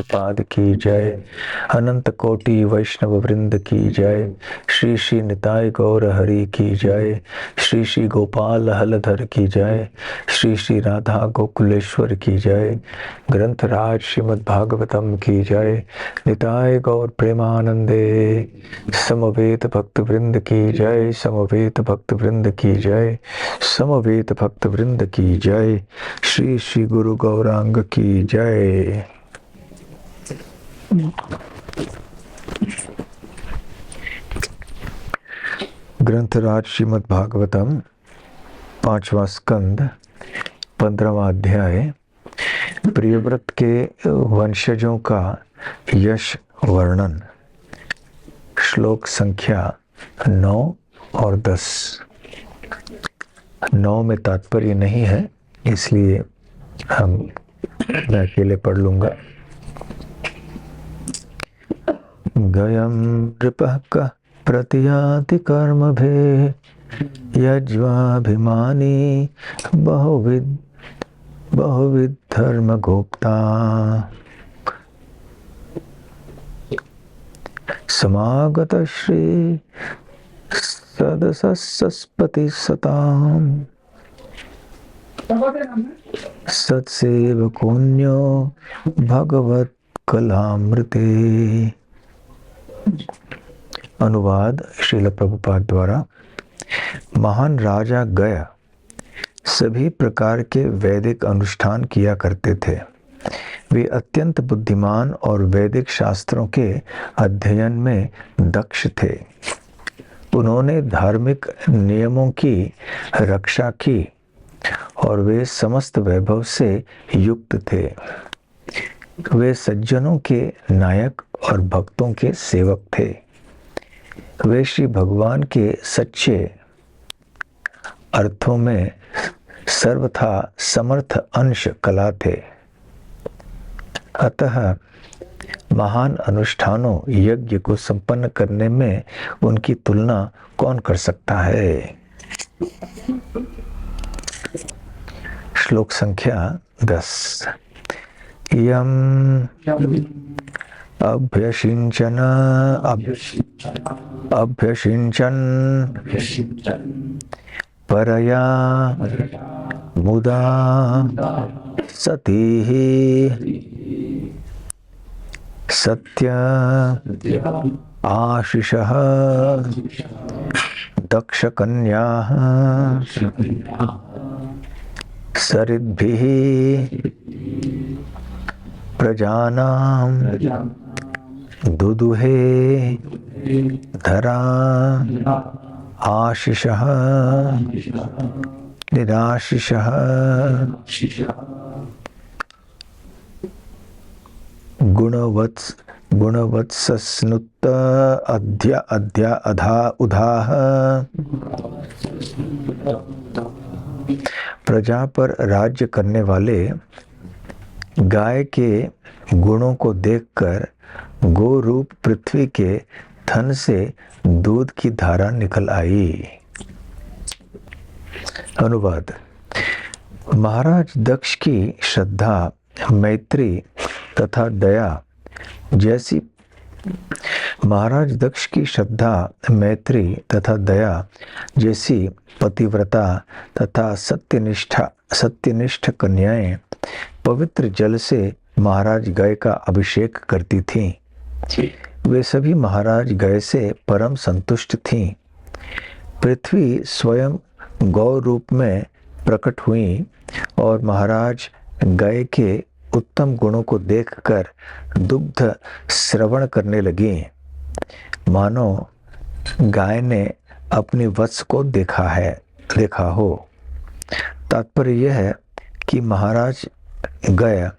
पाद की जय। अनंत कोटि वैष्णव वृंद की जय। श्री श्री निताय गौर हरि की जय। श्री श्री गोपाल हलधर की जय। श्री श्री राधा गोकुलेश्वर की जय। ग्रंथराज श्रीमद् भागवतम की जय। निताय गौर प्रेमानंदे। समवेत भक्त वृंद की जय। समवेत भक्त वृंद की जय। समवेत भक्त वृंद की जय। श्री श्री गुरु गौरांग की जय। ग्रंथराज श्रीमद् भागवतम 5वां स्कंद 15वां अध्याय। प्रियव्रत के वंशजों का यश वर्णन। श्लोक संख्या 9 और 10। 9 में तात्पर्य नहीं है, इसलिए मैं अकेले पढ़ लूंगा। गयं नृपः कः प्रतियाति कर्मभे यज्वाभिमानी बहुविध धर्म गोप्ता। समागत श्री सदसस्पति सताम सत्सेवकोन्यो भगवत कलामृते। अनुवाद श्रील प्रभुपाद द्वारा। महान राजा गय सभी प्रकार के वैदिक अनुष्ठान किया करते थे। वे अत्यंत बुद्धिमान और वैदिक शास्त्रों के अध्ययन में दक्ष थे। उन्होंने धार्मिक नियमों की रक्षा की और वे समस्त वैभव से युक्त थे। वे सज्जनों के नायक और भक्तों के सेवक थे। वे श्री भगवान के सच्चे अर्थों में सर्वथा समर्थ अंश कला थे। अतः महान अनुष्ठानों यज्ञ को संपन्न करने में उनकी तुलना कौन कर सकता है। श्लोक संख्या 10। यम अभ्यसिंचन परया मुदा सती सत्य आशिषः दक्ष कन्या सरिद्भिः प्रजानां दुदुहे धरा आशिषः निराशिषः गुणवत्सस्नुत अधा उधाः। प्रजा पर राज्य करने वाले गाय के गुणों को देखकर गो रूप पृथ्वी के थन से दूध की धारा निकल आई। अनुवाद। महाराज दक्ष की श्रद्धा, मैत्री तथा दया जैसी पतिव्रता तथा सत्यनिष्ठ कन्याएं पवित्र जल से महाराज गय का अभिषेक करती थीं। वे सभी महाराज गय से परम संतुष्ट थीं। पृथ्वी स्वयं गौ रूप में प्रकट हुई और महाराज गय के उत्तम गुणों को देखकर दुग्ध श्रवण करने लगी, मानो गाय ने अपनी वत्स को देखा हो। तात्पर्य यह है कि महाराज गय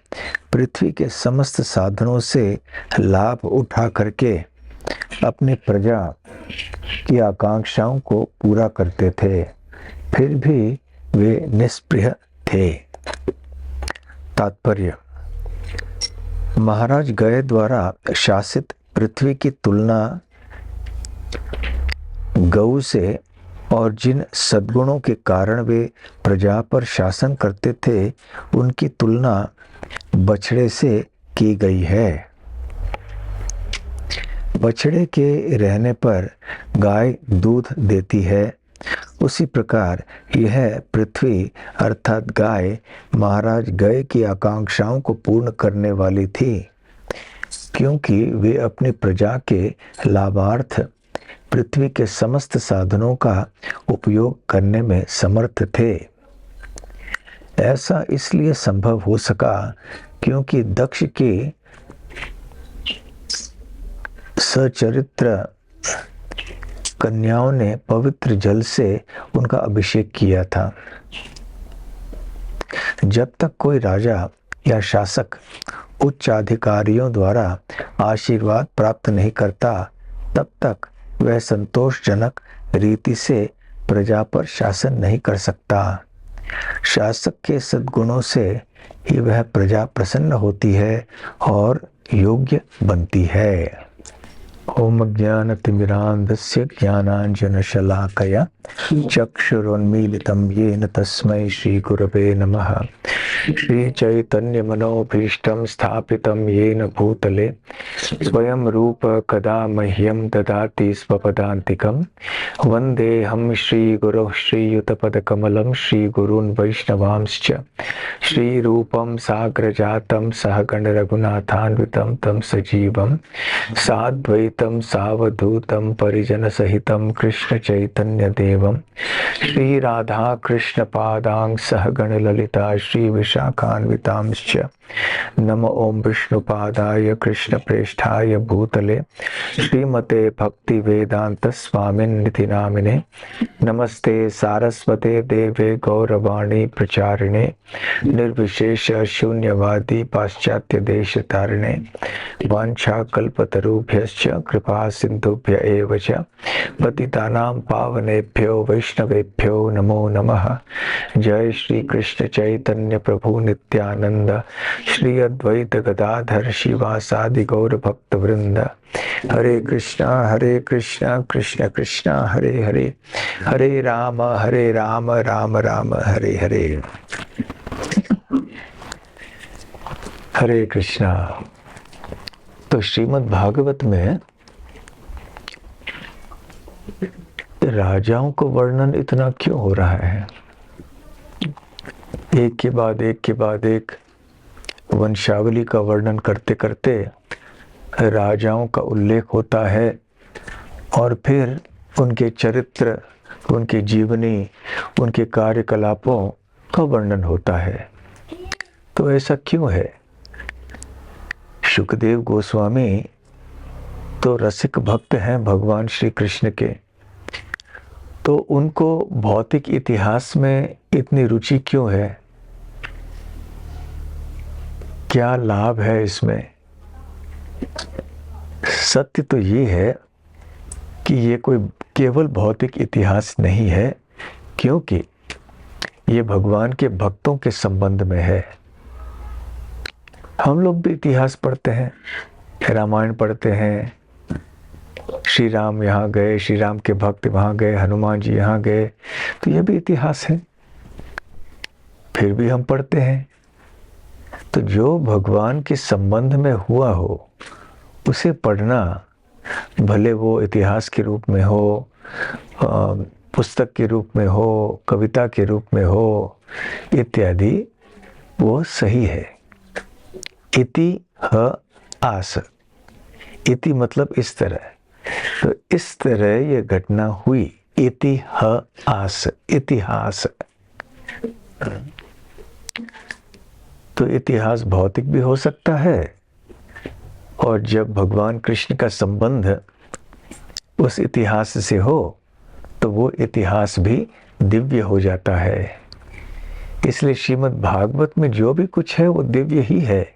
पृथ्वी के समस्त साधनों से लाभ उठा करके अपनी प्रजा की आकांक्षाओं को पूरा करते थे, फिर भी वे निष्प्रिय थे। तात्पर्य। महाराज गय द्वारा शासित पृथ्वी की तुलना गऊ से और जिन सद्गुणों के कारण वे प्रजा पर शासन करते थे उनकी तुलना बछड़े से की गई है। बछड़े के रहने पर गाय दूध देती है, उसी प्रकार यह पृथ्वी अर्थात गाय महाराज गय की आकांक्षाओं को पूर्ण करने वाली थी, क्योंकि वे अपनी प्रजा के लाभार्थ पृथ्वी के समस्त साधनों का उपयोग करने में समर्थ थे। ऐसा इसलिए संभव हो सका क्योंकि दक्ष की सचरित्र कन्याओं ने पवित्र जल से उनका अभिषेक किया था। जब तक कोई राजा या शासक उच्च अधिकारियों द्वारा आशीर्वाद प्राप्त नहीं करता, तब तक वह संतोषजनक रीति से प्रजा पर शासन नहीं कर सकता। शासक के सद्गुणों से ही वह प्रजा प्रसन्न होती है और योग्य बनती है। ओम ज्ञानतिमिरान्धस्य ज्ञानाञ्जनशलाकया चक्षुरुन्मीलितं येन तस्मै श्रीगुरवे नमः। श्रीचैतन्यमनोभीष्टं स्थापितं येन भूतले स्वयं रूप कदा मह्यं ददाति स्वपदान्तिकं। वन्देऽहं श्रीगुरोः श्रीयुतपदकमलं श्रीगुरून् वैष्णवांश्च श्रीरूपं साग्रजातं सहगणरघुनाथान्वितं तं सजीवं साद्वैतं सावधूतं परिजनसहितं कृष्ण चैतन्य देवं श्रीराधा कृष्ण पादां सहगणललिता श्री विशाखान्वितांश्च। नमो ओम विष्णुपादाय कृष्ण प्रेष्ठाय भूतले श्रीमते भक्ति वेदांत स्वामिन्निति नामिने। नमस्ते सारस्वते देवे गौरवाणी प्रचारिणे निर्विशेष शून्यवादी पाश्चात्य देश तारिणे। वाञ्छा कल्पतरुभ्यश्च कृपा सिन्धुभ्य एव च पतितानां पावनेभ्यो वैष्णवेभ्यो नमो नमः। जय श्री कृष्ण चैतन्य प्रभु नित्यानंद श्री अद्वैत गदाधर शिवासादि गौर भक्त वृंद। हरे कृष्णा कृष्ण कृष्णा हरे हरे, हरे राम राम राम हरे हरे। हरे कृष्णा। तो श्रीमद् भागवत में राजाओं को वर्णन इतना क्यों हो रहा है? एक के बाद एक वंशावली का वर्णन करते करते राजाओं का उल्लेख होता है और फिर उनके चरित्र, उनकी जीवनी, उनके कार्यकलापों का वर्णन होता है। तो ऐसा क्यों है? शुकदेव गोस्वामी तो रसिक भक्त हैं भगवान श्री कृष्ण के, तो उनको भौतिक इतिहास में इतनी रुचि क्यों है? क्या लाभ है इसमें? सत्य तो ये है कि ये कोई केवल भौतिक इतिहास नहीं है, क्योंकि ये भगवान के भक्तों के संबंध में है। हम लोग भी इतिहास पढ़ते हैं, रामायण पढ़ते हैं, श्री राम यहाँ गए, श्री राम के भक्त वहाँ गए, हनुमान जी यहाँ गए, तो ये भी इतिहास है। फिर भी हम पढ़ते हैं। तो जो भगवान के संबंध में हुआ हो उसे पढ़ना, भले वो इतिहास के रूप में हो, पुस्तक के रूप में हो, कविता के रूप में हो इत्यादि, वो सही है। इति ह आस, इति मतलब इस तरह, तो इस तरह ये घटना हुई। इति ह आस, इतिहास। तो इतिहास भौतिक भी हो सकता है, और जब भगवान कृष्ण का संबंध उस इतिहास से हो तो वो इतिहास भी दिव्य हो जाता है। इसलिए श्रीमद् भागवत में जो भी कुछ है वो दिव्य ही है।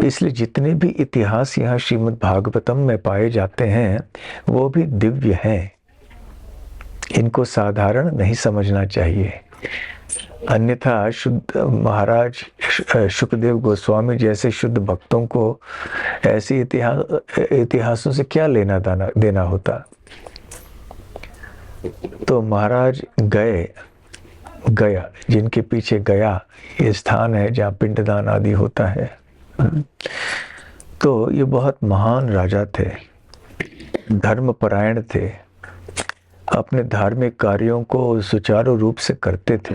इसलिए जितने भी इतिहास यहाँ श्रीमद् भागवतम में पाए जाते हैं वो भी दिव्य हैं। इनको साधारण नहीं समझना चाहिए, अन्यथा शुद्ध महाराज शुकदेव गोस्वामी जैसे शुद्ध भक्तों को ऐसे इतिहासों से क्या लेना देना होता। तो महाराज गया, जिनके पीछे गया ये स्थान है जहाँ पिंडदान आदि होता है, तो ये बहुत महान राजा थे, धर्मपरायण थे, अपने धार्मिक कार्यों को सुचारू रूप से करते थे।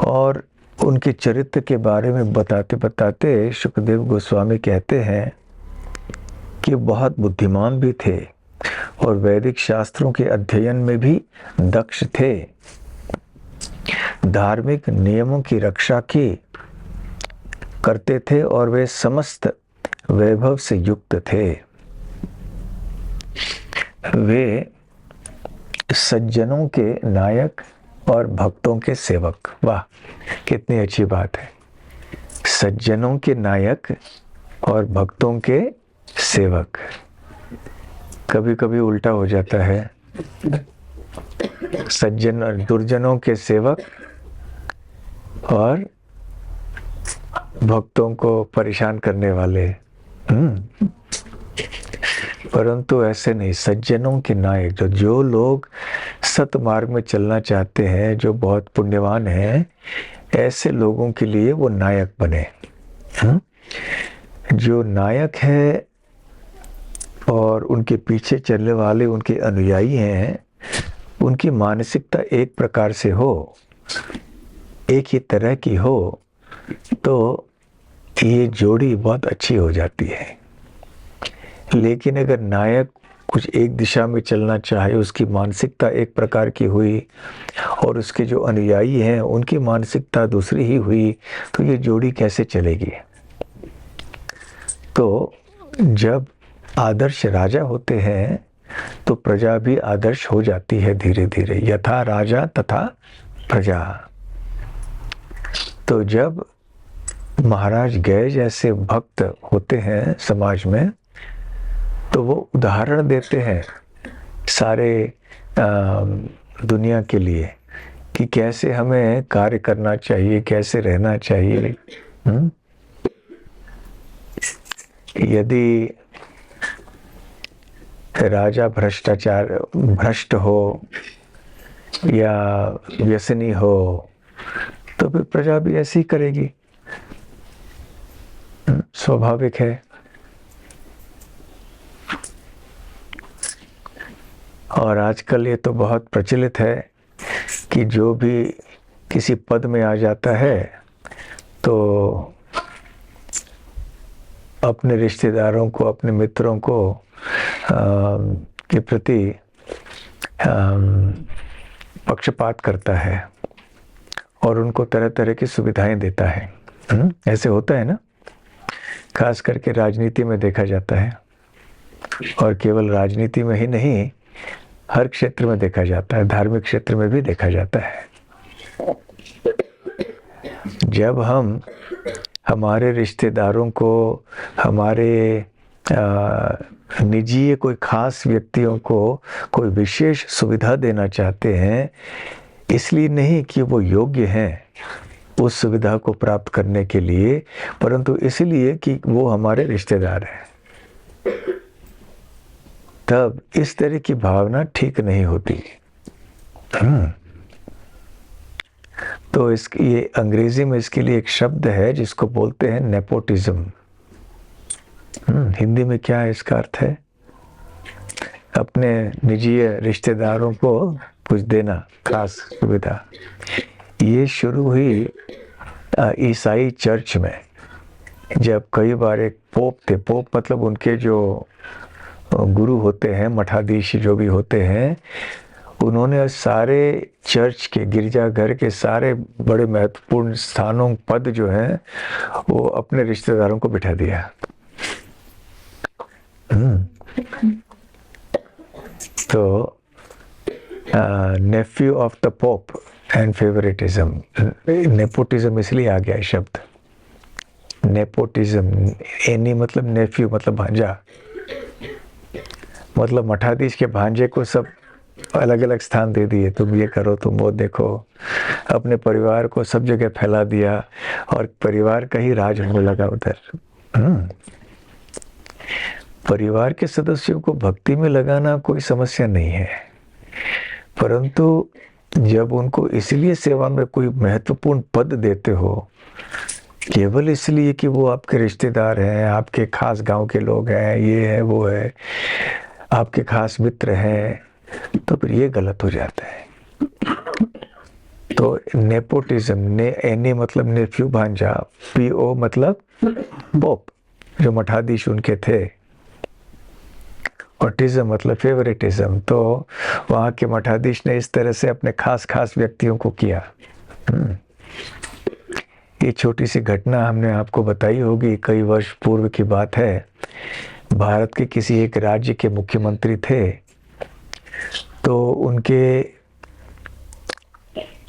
और उनके चरित्र के बारे में बताते बताते शुकदेव गोस्वामी कहते हैं कि बहुत बुद्धिमान भी थे और वैदिक शास्त्रों के अध्ययन में भी दक्ष थे, धार्मिक नियमों की रक्षा की करते थे और वे समस्त वैभव से युक्त थे। वे सज्जनों के नायक और भक्तों के सेवक। वाह, कितनी अच्छी बात है। सज्जनों के नायक और भक्तों के सेवक। कभी कभी उल्टा हो जाता है, सज्जन और दुर्जनों के सेवक और भक्तों को परेशान करने वाले। परंतु ऐसे नहीं, सज्जनों के नायक, जो लोग सतमार्ग में चलना चाहते हैं, जो बहुत पुण्यवान हैं, ऐसे लोगों के लिए वो नायक बने। जो नायक है और उनके पीछे चलने वाले उनके अनुयायी हैं, उनकी मानसिकता एक प्रकार से हो, एक ही तरह की हो, तो ये जोड़ी बहुत अच्छी हो जाती है। लेकिन अगर नायक कुछ एक दिशा में चलना चाहे, उसकी मानसिकता एक प्रकार की हुई और उसके जो अनुयायी हैं उनकी मानसिकता दूसरी ही हुई, तो ये जोड़ी कैसे चलेगी। तो जब आदर्श राजा होते हैं तो प्रजा भी आदर्श हो जाती है धीरे धीरे। यथा राजा तथा प्रजा। तो जब महाराज गए जैसे भक्त होते हैं समाज में, तो वो उदाहरण देते हैं सारे दुनिया के लिए कि कैसे हमें कार्य करना चाहिए, कैसे रहना चाहिए। यदि राजा भ्रष्ट हो या व्यसनी हो, तो फिर प्रजा भी ऐसी करेगी, स्वाभाविक है। और आजकल ये तो बहुत प्रचलित है कि जो भी किसी पद में आ जाता है तो अपने रिश्तेदारों को, अपने मित्रों को के प्रति पक्षपात करता है और उनको तरह तरह की सुविधाएं देता है। ऐसे होता है ना, खास करके राजनीति में देखा जाता है। और केवल राजनीति में ही नहीं, हर क्षेत्र में देखा जाता है, धार्मिक क्षेत्र में भी देखा जाता है। जब हम हमारे रिश्तेदारों को, हमारे निजी कोई खास व्यक्तियों को कोई विशेष सुविधा देना चाहते हैं, इसलिए नहीं कि वो योग्य हैं उस सुविधा को प्राप्त करने के लिए, परंतु इसलिए कि वो हमारे रिश्तेदार हैं, तब इस तरह की भावना ठीक नहीं होती। तो ये अंग्रेजी में इसके लिए एक शब्द है जिसको बोलते हैं नेपोटिज्म। हिंदी में क्या है इसका अर्थ है? अपने निजी रिश्तेदारों को कुछ देना, खास सुविधा। ये शुरू हुई ईसाई चर्च में, जब कई बार एक पोप थे। पोप मतलब उनके जो गुरु होते हैं, मठाधीश जो भी होते हैं, उन्होंने सारे चर्च के, गिरजाघर के सारे बड़े महत्वपूर्ण स्थानों, पद जो हैं, वो अपने रिश्तेदारों को बिठा दिया। तो Neiphiu of the pope and favouritism, nepotism इसलिए आ गया है शब्द। नेपोटिज्म, एनी मतलब नेफ्यू मतलब भांजा, मतलब मठाधीश के भांजे को सब अलग अलग स्थान दे दिए, तुम ये करो, तुम वो देखो, अपने परिवार को सब जगह फैला दिया और परिवार का ही राज होने लगा उधर। परिवार के सदस्यों को भक्ति में लगाना कोई समस्या नहीं है, परंतु जब उनको इसलिए सेवा में कोई महत्वपूर्ण पद देते हो केवल इसलिए कि वो आपके रिश्तेदार हैं, आपके खास गांव के लोग हैं, ये है वो है, आपके खास मित्र हैं, तो फिर ये गलत हो जाता है। तो नेपोटिज्म, एनी मतलब नेफ्यू भांजा, पीओ मतलब पोप, जो मठाधीश उनके थे, और टिज्म मतलब फेवरेटिज्म, तो वहाँ के मठाधीश ने इस तरह से अपने खास खास व्यक्तियों को किया। ये छोटी सी घटना हमने आपको बताई होगी, कई वर्ष पूर्व की बात है। भारत के किसी एक राज्य के मुख्यमंत्री थे, तो उनके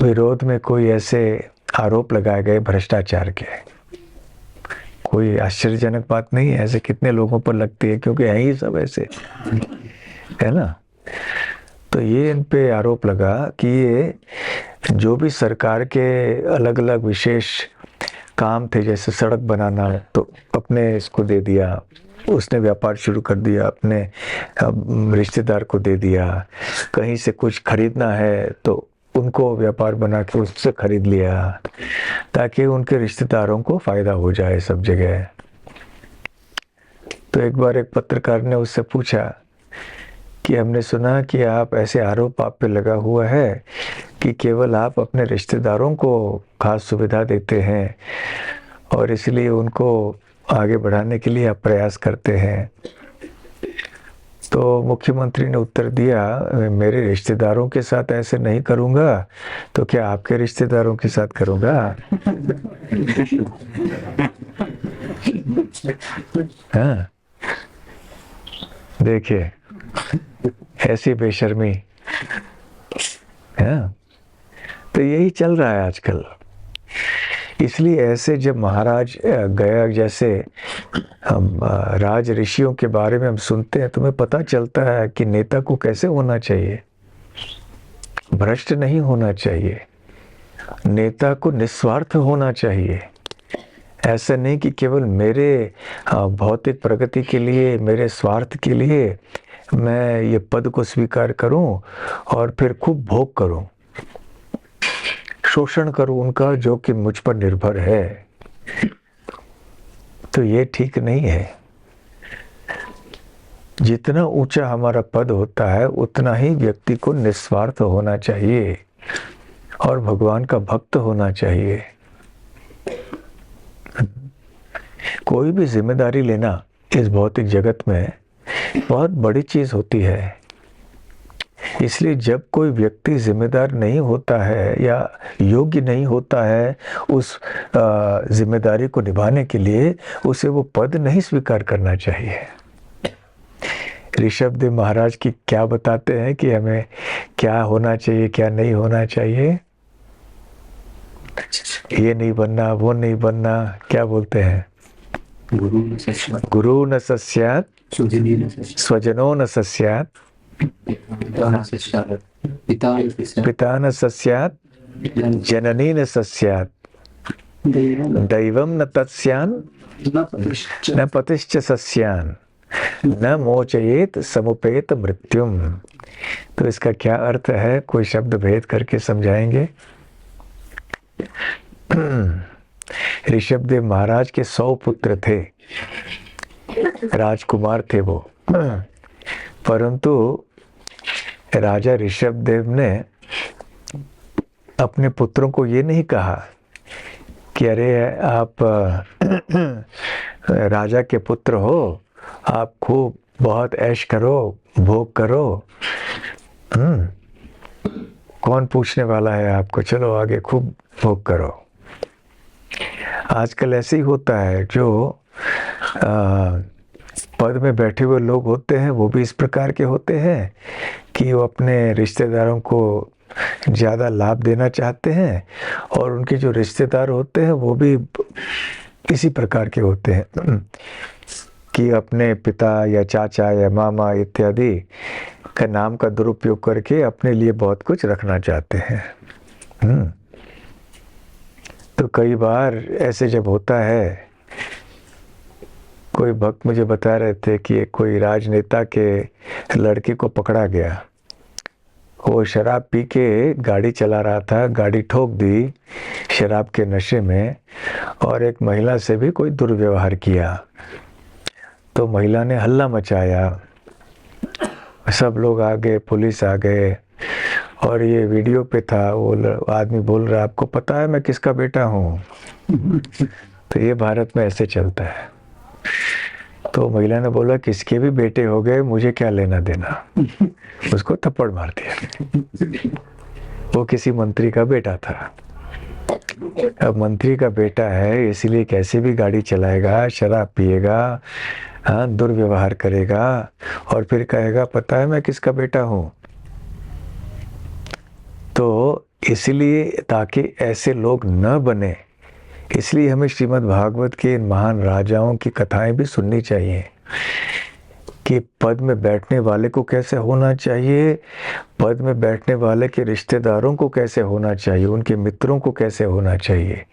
विरोध में कोई ऐसे आरोप लगाए गए भ्रष्टाचार के। कोई आश्चर्यजनक बात नहीं है, ऐसे कितने लोगों पर लगती है, क्योंकि है ही सब ऐसे, है ना। तो ये इन पे आरोप लगा कि ये जो भी सरकार के अलग अलग विशेष काम थे, जैसे सड़क बनाना, तो अपने इसको दे दिया, उसने व्यापार शुरू कर दिया, अपने रिश्तेदार को दे दिया। कहीं से कुछ खरीदना है तो उनको व्यापार बना के उससे खरीद लिया, ताकि उनके रिश्तेदारों को फायदा हो जाए सब जगह। तो एक बार एक पत्रकार ने उससे पूछा कि हमने सुना कि आप ऐसे आरोप आप पे लगा हुआ है कि केवल आप अपने रिश्तेदारों को खास सुविधा देते हैं और इसलिए उनको आगे बढ़ाने के लिए आप प्रयास करते हैं। तो मुख्यमंत्री ने उत्तर दिया, मेरे रिश्तेदारों के साथ ऐसे नहीं करूंगा तो क्या आपके रिश्तेदारों के साथ करूंगा? हाँ, देखिए ऐसी बेशर्मी। हाँ, तो यही चल रहा है आजकल। इसलिए ऐसे जब महाराज गया जैसे हम राज ऋषियों के बारे में हम सुनते हैं, तो हमें पता चलता है कि नेता को कैसे होना चाहिए। भ्रष्ट नहीं होना चाहिए, नेता को निस्वार्थ होना चाहिए। ऐसा नहीं कि केवल मेरे भौतिक प्रगति के लिए, मेरे स्वार्थ के लिए मैं ये पद को स्वीकार करूं और फिर खूब भोग करूं, शोषण करूं उनका जो कि मुझ पर निर्भर है। तो ये ठीक नहीं है। जितना ऊंचा हमारा पद होता है उतना ही व्यक्ति को निस्वार्थ होना चाहिए और भगवान का भक्त होना चाहिए। कोई भी जिम्मेदारी लेना इस भौतिक जगत में बहुत बड़ी चीज होती है। इसलिए जब कोई व्यक्ति जिम्मेदार नहीं होता है या योग्य नहीं होता है उस जिम्मेदारी को निभाने के लिए, उसे वो पद नहीं स्वीकार करना चाहिए। ऋषभदेव महाराज की क्या बताते हैं कि हमें क्या होना चाहिए, क्या नहीं होना चाहिए। ये नहीं बनना, वो नहीं बनना, क्या बोलते हैं, गुरु न सस्यात् स्वजनो न सस्यात् पिता न सस्यात् जननी न सस्यात् दैवम न तत्स्यान् न पतिश्च सस्यान् न मोचयेत समुपेत मृत्युम। तो इसका क्या अर्थ है, कोई शब्द भेद करके समझाएंगे। ऋषभदेव महाराज के 100 पुत्र थे, राजकुमार थे वो, परंतु राजा ऋषभदेव ने अपने पुत्रों को ये नहीं कहा कि अरे आप राजा के पुत्र हो, आप खूब बहुत ऐश करो, भोग करो, कौन पूछने वाला है आपको, चलो आगे खूब भोग करो। आजकल ऐसे ही होता है, जो पद में बैठे हुए लोग होते हैं वो भी इस प्रकार के होते हैं कि वो अपने रिश्तेदारों को ज़्यादा लाभ देना चाहते हैं, और उनके जो रिश्तेदार होते हैं वो भी इसी प्रकार के होते हैं कि अपने पिता या चाचा या मामा इत्यादि का नाम का दुरुपयोग करके अपने लिए बहुत कुछ रखना चाहते हैं। तो कई बार ऐसे जब होता है, कोई भक्त मुझे बता रहे थे कि कोई राजनेता के लड़के को पकड़ा गया, वो शराब पी के गाड़ी चला रहा था, गाड़ी ठोक दी शराब के नशे में, और एक महिला से भी कोई दुर्व्यवहार किया। तो महिला ने हल्ला मचाया, सब लोग आ गए, पुलिस आ गए, और ये वीडियो पे था। वो आदमी बोल रहा, आपको पता है मैं किसका बेटा हूँ? तो ये भारत में ऐसे चलता है। तो महिला ने बोला, किसके भी बेटे हो गए, मुझे क्या लेना देना। उसको थप्पड़ मार दिया। वो किसी मंत्री का बेटा था। अब मंत्री का बेटा है, इसलिए कैसे भी गाड़ी चलाएगा, शराब पिएगा, हाँ, दुर्व्यवहार करेगा, और फिर कहेगा पता है मैं किसका बेटा हूँ। तो इसलिए ताकि ऐसे लोग न बने, इसलिए हमें श्रीमद् भागवत के इन महान राजाओं की कथाएं भी सुननी चाहिए कि पद में बैठने वाले को कैसे होना चाहिए, पद में बैठने वाले के रिश्तेदारों को कैसे होना चाहिए, उनके मित्रों को कैसे होना चाहिए।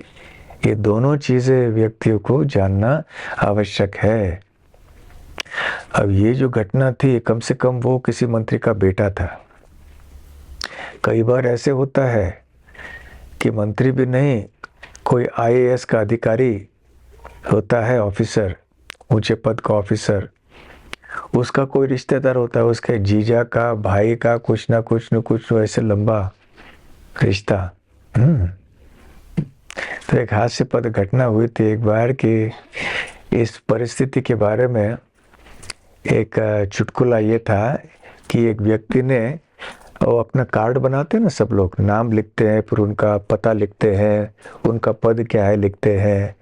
ये दोनों चीज़ें व्यक्तियों को जानना आवश्यक है। अब ये जो घटना थी, कम से कम वो किसी मंत्री का बेटा था। कई बार ऐसे होता है कि मंत्री भी नहीं, कोई आईएएस का अधिकारी होता है, ऑफिसर, ऊंचे पद का ऑफिसर, उसका कोई रिश्तेदार होता है, उसके जीजा का, भाई का, कुछ ना कुछ ऐसे लंबा रिश्ता। तो एक हास्यपद घटना हुई थी एक बार कि इस परिस्थिति के बारे में एक चुटकुला ये था कि एक व्यक्ति ने, वो अपना कार्ड बनाते हैं ना, सब लोग नाम लिखते हैं, फिर उनका पता लिखते हैं, उनका पद क्या है लिखते हैं।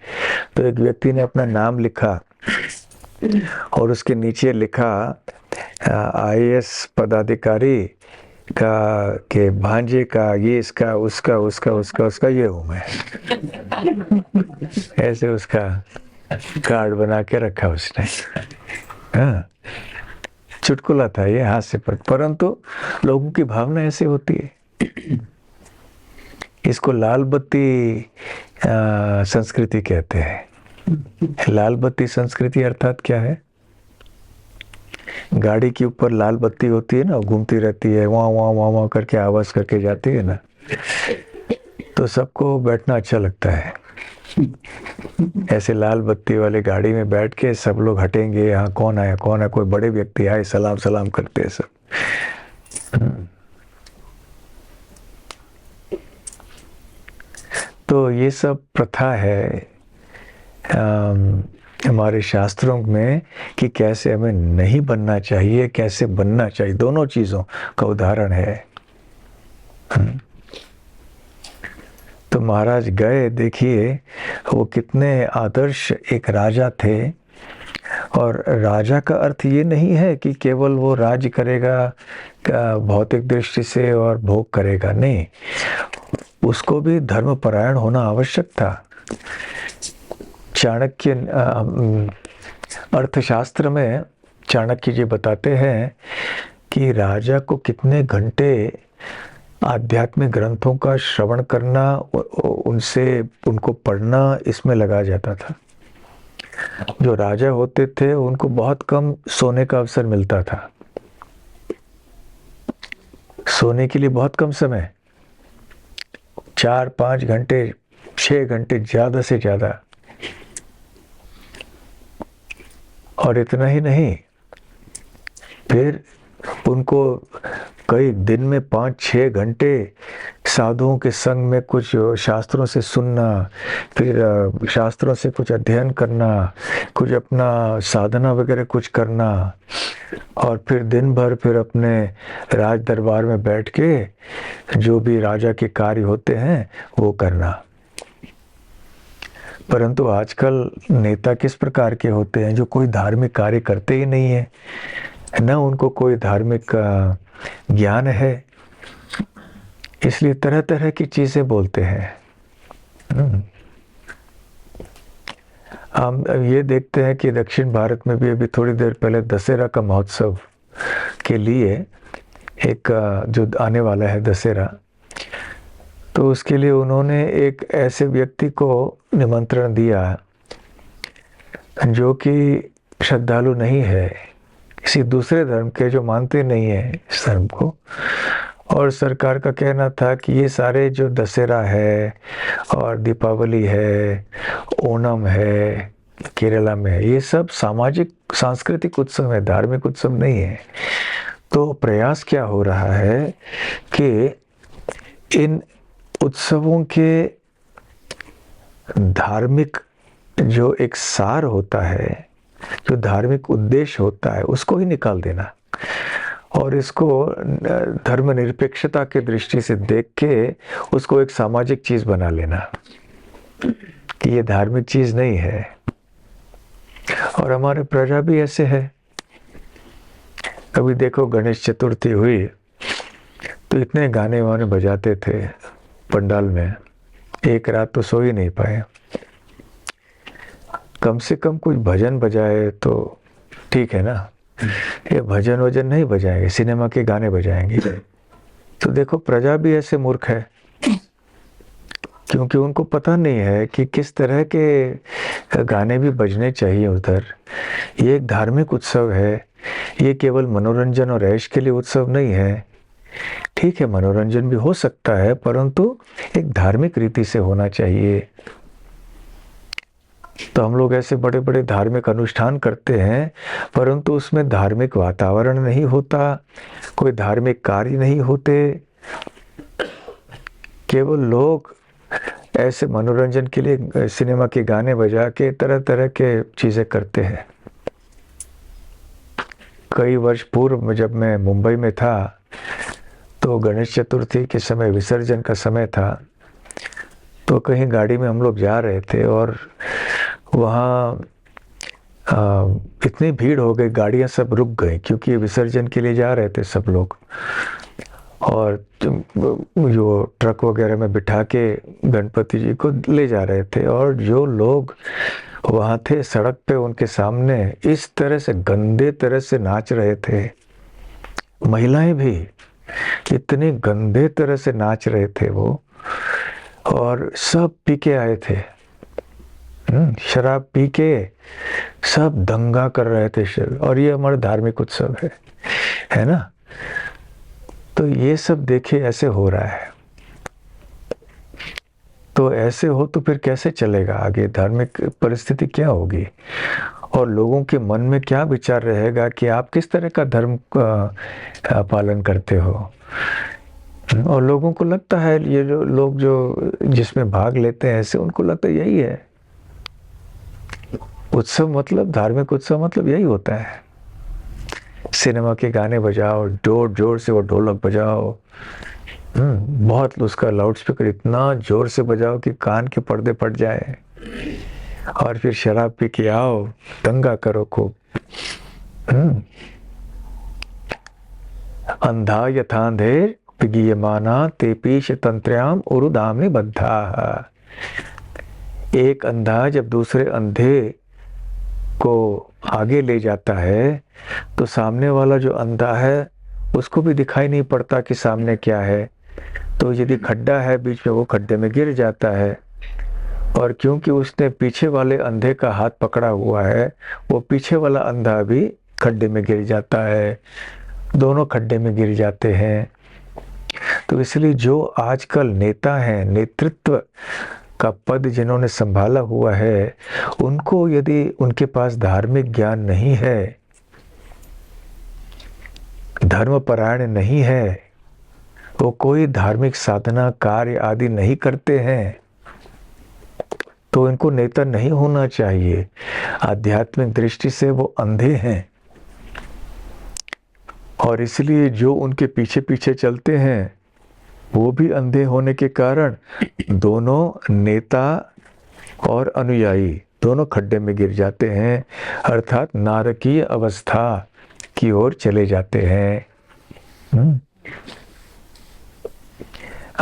तो एक व्यक्ति ने अपना नाम लिखा और उसके नीचे लिखा आईएएस पदाधिकारी का के भांजे का, ये इसका उसका उसका उसका उसका ये हूँ मैं। ऐसे उसका कार्ड बना के रखा उसने। हाँ, चुटकुला था ये, हास्य पर, परंतु लोगों की भावना ऐसे होती है। इसको लाल बत्ती संस्कृति कहते हैं। लाल बत्ती संस्कृति अर्थात क्या है? गाड़ी के ऊपर लाल बत्ती होती है ना, घूमती रहती है, वहाँ वहाँ वहाँ वहाँ करके आवाज करके जाती है ना, तो सबको बैठना अच्छा लगता है। ऐसे लाल बत्ती वाले गाड़ी में बैठ के सब लोग हटेंगे, यहाँ कौन आया कौन है, कोई बड़े व्यक्ति आए, सलाम सलाम करते हैं सब। तो ये सब प्रथा है हमारे शास्त्रों में कि कैसे हमें नहीं बनना चाहिए, कैसे बनना चाहिए, दोनों चीज़ों का उदाहरण है। तो महाराज गए, देखिए वो कितने आदर्श एक राजा थे। और राजा का अर्थ ये नहीं है कि केवल वो राज्य करेगा भौतिक दृष्टि से और भोग करेगा, नहीं, उसको भी धर्मपरायण होना आवश्यक था। चाणक्य अर्थशास्त्र में चाणक्य जी बताते हैं कि राजा को कितने घंटे आध्यात्मिक ग्रंथों का श्रवण करना, उनको पढ़ना, इसमें लगा जाता था। जो राजा होते थे उनको बहुत कम सोने का अवसर मिलता था, सोने के लिए बहुत कम समय, 4-5 घंटे 6 घंटे ज्यादा से ज्यादा। और इतना ही नहीं, फिर उनको कई दिन में 5-6 घंटे साधुओं के संग में कुछ शास्त्रों से सुनना, फिर शास्त्रों से कुछ अध्ययन करना, कुछ अपना साधना वगैरह कुछ करना, और फिर दिन भर फिर अपने राज दरबार में बैठ के जो भी राजा के कार्य होते हैं वो करना। परंतु आजकल नेता किस प्रकार के होते हैं, जो कोई धार्मिक कार्य करते ही नहीं है, न उनको कोई धार्मिक ज्ञान है, इसलिए तरह तरह की चीजें बोलते हैं। हम ये देखते हैं कि दक्षिण भारत में भी अभी थोड़ी देर पहले दशहरा का महोत्सव के लिए एक जो आने वाला है दशहरा, तो उसके लिए उन्होंने एक ऐसे व्यक्ति को निमंत्रण दिया जो कि श्रद्धालु नहीं है, किसी दूसरे धर्म के, जो मानते नहीं है इस धर्म को, और सरकार का कहना था कि ये सारे जो दशहरा है और दीपावली है, ओणम है, केरला में है, ये सब सामाजिक सांस्कृतिक उत्सव है, धार्मिक उत्सव नहीं है। तो प्रयास क्या हो रहा है कि इन उत्सवों के धार्मिक जो एक सार होता है, जो धार्मिक उद्देश्य होता है, उसको ही निकाल देना और इसको धर्मनिरपेक्षता के दृष्टि से देख के उसको एक सामाजिक चीज बना लेना कि ये धार्मिक चीज नहीं है। और हमारे प्रजा भी ऐसे है। अभी देखो गणेश चतुर्थी हुई तो इतने गाने वाने बजाते थे पंडाल में, एक रात तो सो ही नहीं पाए। कम से कम कुछ भजन बजाए तो ठीक है ना, ये भजन वजन नहीं बजाएंगे, सिनेमा के गाने बजाएंगे। तो देखो प्रजा भी ऐसे मूर्ख है, क्योंकि उनको पता नहीं है कि किस तरह के गाने भी बजने चाहिए उधर। ये एक धार्मिक उत्सव है, ये केवल मनोरंजन और ऐश के लिए उत्सव नहीं है। ठीक है, मनोरंजन भी हो सकता है, परंतु एक धार्मिक रीति से होना चाहिए। तो हम लोग ऐसे बड़े बड़े धार्मिक अनुष्ठान करते हैं, परंतु उसमें धार्मिक वातावरण नहीं होता, कोई धार्मिक कार्य नहीं होते। केवल लोग ऐसे मनोरंजन के लिए सिनेमा के गाने बजा के तरह तरह के चीजें करते हैं। कई वर्ष पूर्व जब मैं मुंबई में था तो गणेश चतुर्थी के समय विसर्जन का समय था, तो कहीं गाड़ी में हम लोग जा रहे थे और वहाँ इतनी भीड़ हो गई, गाड़ियाँ सब रुक गई क्योंकि विसर्जन के लिए जा रहे थे सब लोग। और जो ट्रक वगैरह में बिठा के गणपति जी को ले जा रहे थे, और जो लोग वहाँ थे सड़क पे, उनके सामने इस तरह से गंदे तरह से नाच रहे थे। महिलाएं भी इतने गंदे तरह से नाच रहे थे वो, और सब पी के आए थे, शराब पी के सब दंगा कर रहे थे। और ये हमारा धार्मिक उत्सव है ना। तो ये सब देखिए ऐसे हो रहा है, तो ऐसे हो तो फिर कैसे चलेगा आगे, धार्मिक परिस्थिति क्या होगी और लोगों के मन में क्या विचार रहेगा कि आप किस तरह का धर्म का पालन करते हो। और लोगों को लगता है, ये जो लोग जो जिसमें भाग लेते हैं ऐसे, उनको लगता है यही है उत्सव, मतलब धार्मिक उत्सव मतलब यही होता है। सिनेमा के गाने बजाओ, जोर जोर से वो ढोलक बजाओ, बहुत उसका लाउड स्पीकर इतना जोर से बजाओ कि कान के पर्दे फट जाए, और फिर शराब पी के आओ, दंगा करो खूब। अंधा यथांधेर पिगीयमाना तेपीश तंत्र्याम उरुदामनि बद्धा। एक अंधा जब दूसरे अंधे को आगे ले जाता है तो सामने वाला जो अंधा है उसको भी दिखाई नहीं पड़ता कि सामने क्या है। तो यदि खड्डा है बीच में, वो खड्डे में गिर जाता है, और क्योंकि उसने पीछे वाले अंधे का हाथ पकड़ा हुआ है, वो पीछे वाला अंधा भी खड्डे में गिर जाता है, दोनों खड्डे में गिर जाते हैं। तो इसलिए जो आजकल नेता हैं, नेतृत्व का पद जिन्होंने संभाला हुआ है, उनको यदि उनके पास धार्मिक ज्ञान नहीं है, धर्मपरायण नहीं है, वो कोई धार्मिक साधना कार्य आदि नहीं करते हैं, तो इनको नेता नहीं होना चाहिए। आध्यात्मिक दृष्टि से वो अंधे हैं, और इसलिए जो उनके पीछे पीछे चलते हैं वो भी अंधे होने के कारण दोनों नेता और अनुयायी दोनों खड्डे में गिर जाते हैं, अर्थात नारकीय अवस्था की ओर चले जाते हैं।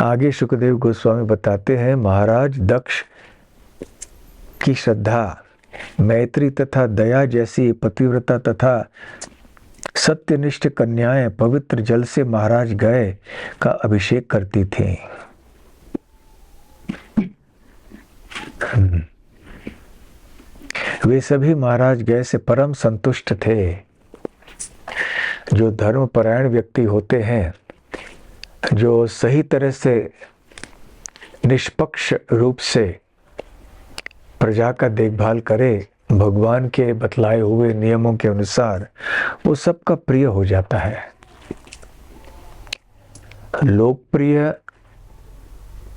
आगे शुकदेव गोस्वामी बताते हैं, महाराज दक्ष की श्रद्धा, मैत्री तथा दया जैसी पतिव्रता तथा सत्यनिष्ठ कन्याएं पवित्र जल से महाराज गए का अभिषेक करती थीं। वे सभी महाराज गए से परम संतुष्ट थे। जो धर्मपरायण व्यक्ति होते हैं जो सही तरह से निष्पक्ष रूप से प्रजा का देखभाल करे भगवान के बतलाए हुए नियमों के अनुसार, वो सबका प्रिय हो जाता है।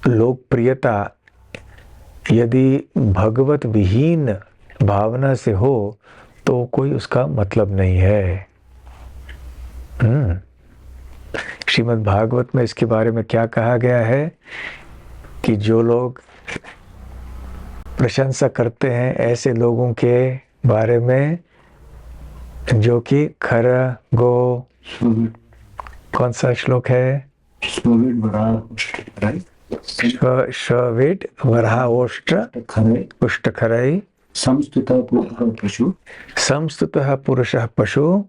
लोकप्रियता यदि भगवत विहीन भावना से हो तो कोई उसका मतलब नहीं है। श्रीमद् भागवत में इसके बारे में क्या कहा गया है कि जो लोग प्रशंसा करते हैं ऐसे लोगों के बारे में जो कि खरगो, कौन सा श्लोक है? श्वेत वराहोष्ट्र उष्टखरै संस्तुतः पुरुषः पशु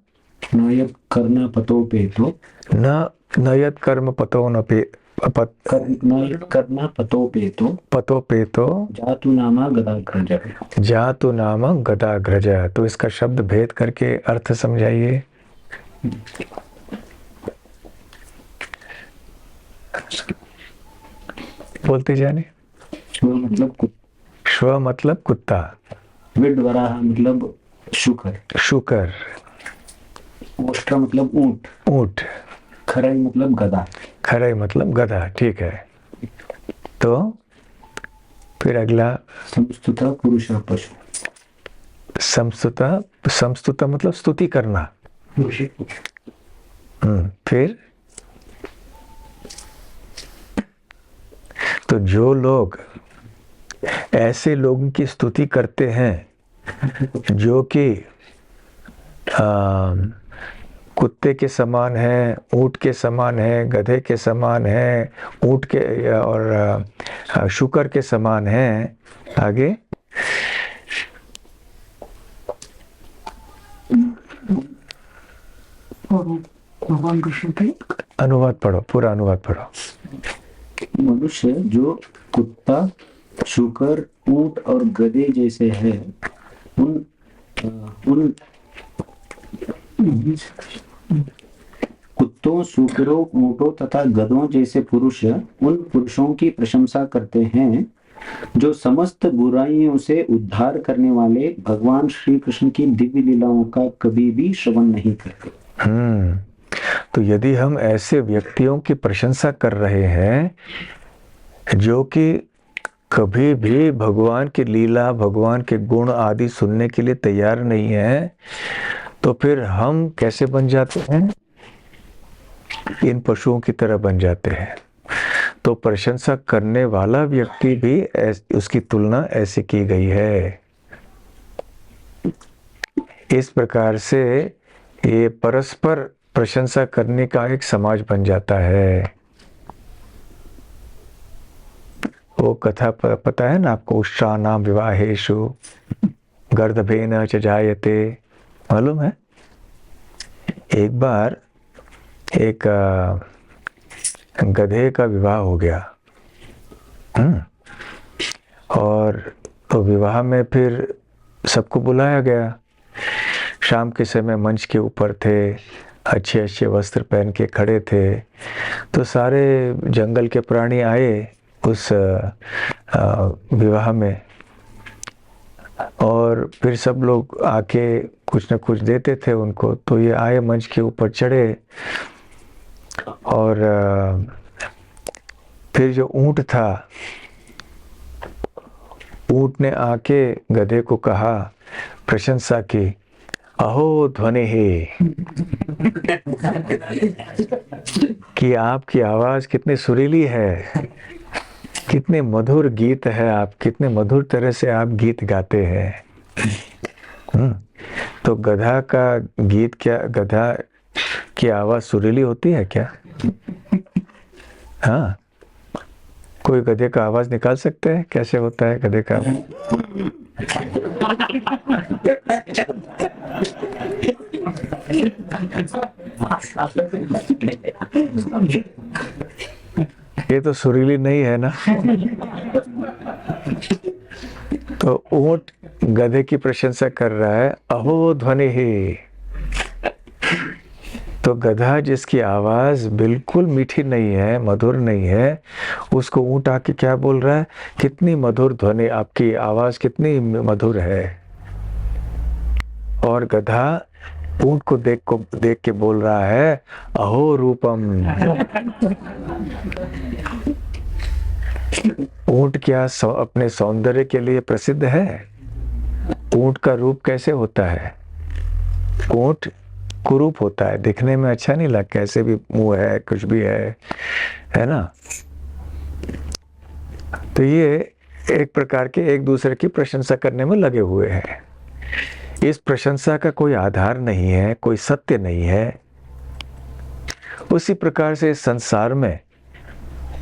न यत् कर्णपतोपेतो पतोपेतो जातु नाम गदाग्रज। तो इसका शब्द भेद करके अर्थ समझाइए। बोलते जाने। श्व मतलब कुत्ता, विड्वराह मतलब शुकर, ओष्ट्र मतलब ऊंट, खरई मतलब गधा। ठीक है। तो फिर अगला संस्तुतः पुरुषः पशु। संस्तुता मतलब स्तुति करना। फिर तो जो लोग ऐसे लोगों की स्तुति करते हैं जो कि कुत्ते के समान है, ऊंट के समान है, गधे के समान है, ऊंट के और शुकर के समान है। आगे अनुवाद पढ़ो, पूरा अनुवाद पढ़ो। मनुष्य जो कुत्ता, शुकर, ऊंट और गधे जैसे है, उन कुत्तों, शुकरों, ऊंटों तथा गधों जैसे पुरुष उन पुरुषों की प्रशंसा करते हैं जो समस्त बुराइयों से उद्धार करने वाले भगवान श्री कृष्ण की दिव्य लीलाओं का कभी भी श्रवण नहीं करते। तो यदि हम ऐसे व्यक्तियों की प्रशंसा कर रहे हैं जो कि कभी भी भगवान की लीला, भगवान के गुण आदि सुनने के लिए तैयार नहीं है, तो फिर हम कैसे बन जाते हैं? इन पशुओं की तरह बन जाते हैं। तो प्रशंसा करने वाला व्यक्ति भी उसकी तुलना ऐसे की गई है। इस प्रकार से ये परस्पर प्रशंसा करने का एक समाज बन जाता है। वो कथा पता है ना आपको? उषानाम विवाहेषु गर्दभेन च जायते, मालूम है? एक बार एक गधे का विवाह हो गया। और तो विवाह में फिर सबको बुलाया गया। शाम के समय मंच के ऊपर थे, अच्छे अच्छे वस्त्र पहन के खड़े थे। तो सारे जंगल के प्राणी आए उस विवाह में, और फिर सब लोग आके कुछ न कुछ देते थे उनको। तो ये आए, मंच के ऊपर चढ़े, और फिर जो ऊंट था, ऊंट ने आके गधे को कहा, प्रशंसा की, अहो ध्वनि है कि आपकी आवाज कितनी सुरीली है, कितने मधुर गीत है आप, कितने मधुर तरह से आप गीत गाते हैं। तो गधा का गीत क्या, गधा की आवाज सुरीली होती है क्या? हाँ, कोई गधे का आवाज निकाल सकते हैं? कैसे होता है गधे का? ये तो सुरीली नहीं है ना। तो ऊंट गधे की प्रशंसा कर रहा है, अहो ध्वनि ही। तो गधा जिसकी आवाज बिल्कुल मीठी नहीं है, मधुर नहीं है, उसको ऊंट आके क्या बोल रहा है, कितनी मधुर ध्वनि, आपकी आवाज कितनी मधुर है। और गधा ऊंट को देख के बोल रहा है, अहो रूपम। ऊंट क्या अपने सौंदर्य के लिए प्रसिद्ध है? ऊंट का रूप कैसे होता है? ऊंट कुरूप होता है, दिखने में अच्छा नहीं लगता, कैसे भी मुंह है, कुछ भी है ना। तो ये एक प्रकार के एक दूसरे की प्रशंसा करने में लगे हुए हैं। इस प्रशंसा का कोई आधार नहीं है, कोई सत्य नहीं है। उसी प्रकार से इस संसार में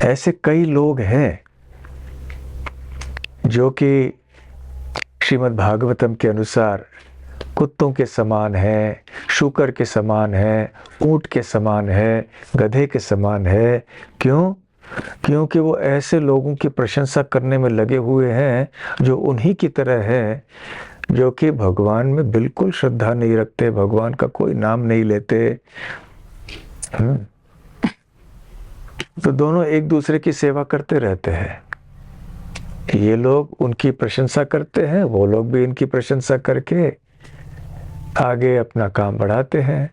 ऐसे कई लोग हैं जो कि श्रीमद् भागवतम के अनुसार कुत्तों के समान है, शूकर के समान है, ऊंट के समान है, गधे के समान है। क्यों? क्योंकि वो ऐसे लोगों की प्रशंसा करने में लगे हुए हैं जो उन्हीं की तरह है, जो कि भगवान में बिल्कुल श्रद्धा नहीं रखते, भगवान का कोई नाम नहीं लेते। तो दोनों एक दूसरे की सेवा करते रहते हैं। ये लोग उनकी प्रशंसा करते हैं, वो लोग भी इनकी प्रशंसा करके आगे अपना काम बढ़ाते हैं।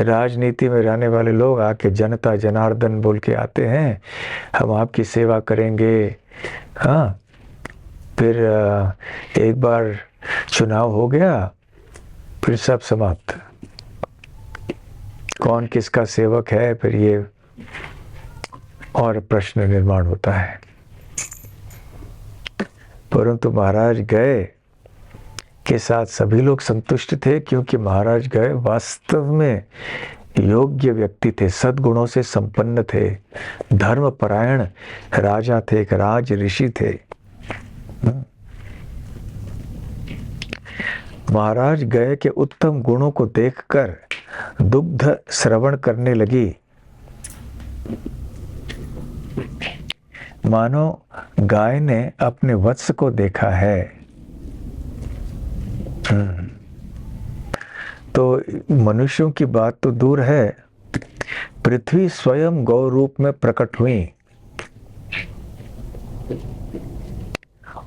राजनीति में रहने वाले लोग आके जनता जनार्दन बोल के आते हैं, हम आपकी सेवा करेंगे। हाँ, फिर एक बार चुनाव हो गया, फिर सब समाप्त। कौन किसका सेवक है, फिर ये और प्रश्न निर्माण होता है। परंतु महाराज गए के साथ सभी लोग संतुष्ट थे, क्योंकि महाराज गए वास्तव में योग्य व्यक्ति थे, सद्गुणों से संपन्न थे, धर्मपरायण राजा थे, एक राज ऋषि थे। महाराज गए के उत्तम गुणों को देखकर दुग्ध श्रवण करने लगी। मानो गाय ने अपने वत्स को देखा है। तो मनुष्यों की बात तो दूर है, पृथ्वी स्वयं गौ रूप में प्रकट हुई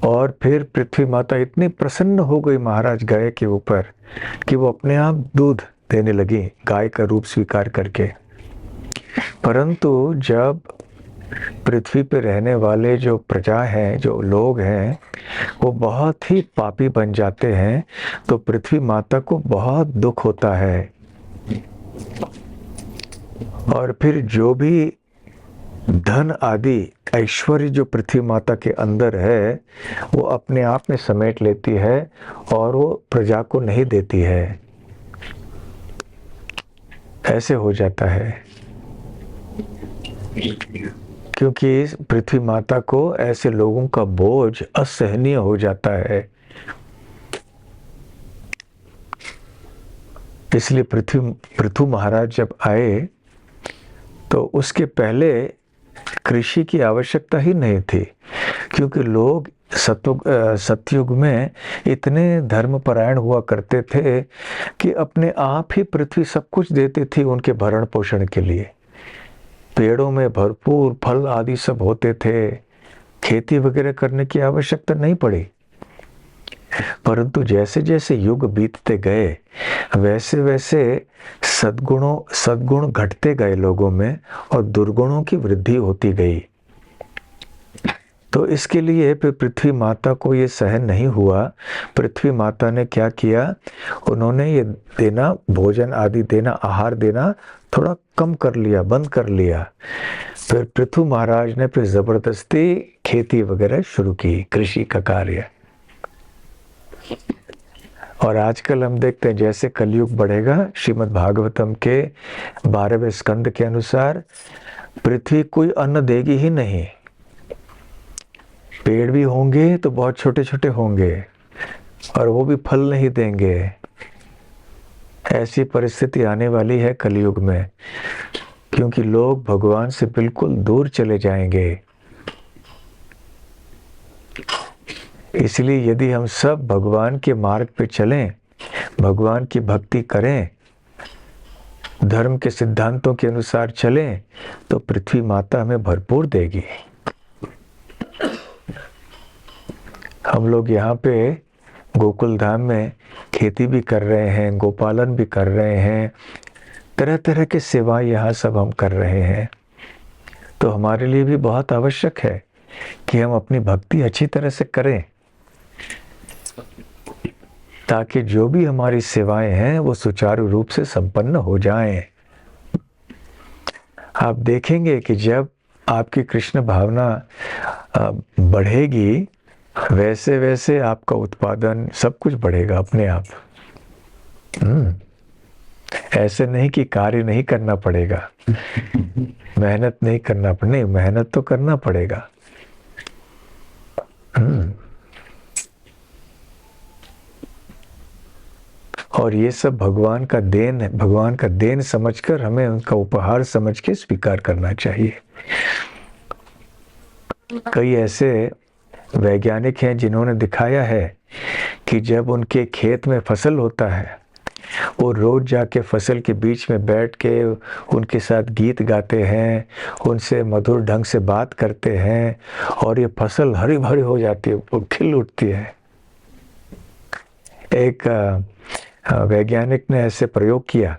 और फिर पृथ्वी माता इतनी प्रसन्न हो गई महाराज गाय के ऊपर कि वो अपने आप दूध देने लगी, गाय का रूप स्वीकार करके। परंतु जब पृथ्वी पे रहने वाले जो प्रजा हैं, जो लोग हैं, वो बहुत ही पापी बन जाते हैं, तो पृथ्वी माता को बहुत दुख होता है। और फिर जो भी धन आदि ऐश्वर्य जो पृथ्वी माता के अंदर है, वो अपने आप में समेट लेती है और वो प्रजा को नहीं देती है। ऐसे हो जाता है, क्योंकि पृथ्वी माता को ऐसे लोगों का बोझ असहनीय हो जाता है। इसलिए पृथु महाराज जब आए तो उसके पहले कृषि की आवश्यकता ही नहीं थी, क्योंकि लोग सतयुग में इतने धर्मपरायण हुआ करते थे कि अपने आप ही पृथ्वी सब कुछ देती थी उनके भरण पोषण के लिए। पेड़ों में भरपूर फल आदि सब होते थे, खेती वगैरह करने की आवश्यकता नहीं पड़ी। परंतु जैसे जैसे युग बीतते गए, वैसे वैसे सद्गुण घटते गए लोगों में और दुर्गुणों की वृद्धि होती गई। तो इसके लिए फिर पृथ्वी माता को ये सहन नहीं हुआ। पृथ्वी माता ने क्या किया, उन्होंने ये देना, भोजन आदि देना, आहार देना थोड़ा कम कर लिया, बंद कर लिया। फिर पृथु महाराज ने फिर जबरदस्ती खेती वगैरह शुरू की, कृषि का कार्य। और आजकल हम देखते हैं जैसे कलयुग बढ़ेगा, श्रीमद् भागवतम के 12वें स्कंद के अनुसार पृथ्वी कोई अन्न देगी ही नहीं। पेड़ भी होंगे तो बहुत छोटे छोटे होंगे और वो भी फल नहीं देंगे। ऐसी परिस्थिति आने वाली है कलयुग में, क्योंकि लोग भगवान से बिल्कुल दूर चले जाएंगे। इसलिए यदि हम सब भगवान के मार्ग पे चलें, भगवान की भक्ति करें, धर्म के सिद्धांतों के अनुसार चलें, तो पृथ्वी माता हमें भरपूर देगी। हम लोग यहाँ पे गोकुल धाम में खेती भी कर रहे हैं, गोपालन भी कर रहे हैं, तरह तरह के सेवाएं यहाँ सब हम कर रहे हैं। तो हमारे लिए भी बहुत आवश्यक है कि हम अपनी भक्ति अच्छी तरह से करें, ताकि जो भी हमारी सेवाएं हैं वो सुचारू रूप से संपन्न हो जाएं। आप देखेंगे कि जब आपकी कृष्ण भावना बढ़ेगी, वैसे वैसे आपका उत्पादन सब कुछ बढ़ेगा अपने आप। ऐसे नहीं कि कार्य नहीं करना पड़ेगा, मेहनत नहीं करना पड़ेगा, नहीं, मेहनत तो करना पड़ेगा। और ये सब भगवान का देन है, भगवान का देन समझकर हमें उनका उपहार समझ के स्वीकार करना चाहिए। कई ऐसे वैज्ञानिक हैं जिन्होंने दिखाया है कि जब उनके खेत में फसल होता है, वो रोज जाके फसल के बीच में बैठ के उनके साथ गीत गाते हैं, उनसे मधुर ढंग से बात करते हैं, और ये फसल हरी भरी हो जाती है, वो खिल उठती है। एक वैज्ञानिक ने ऐसे प्रयोग किया,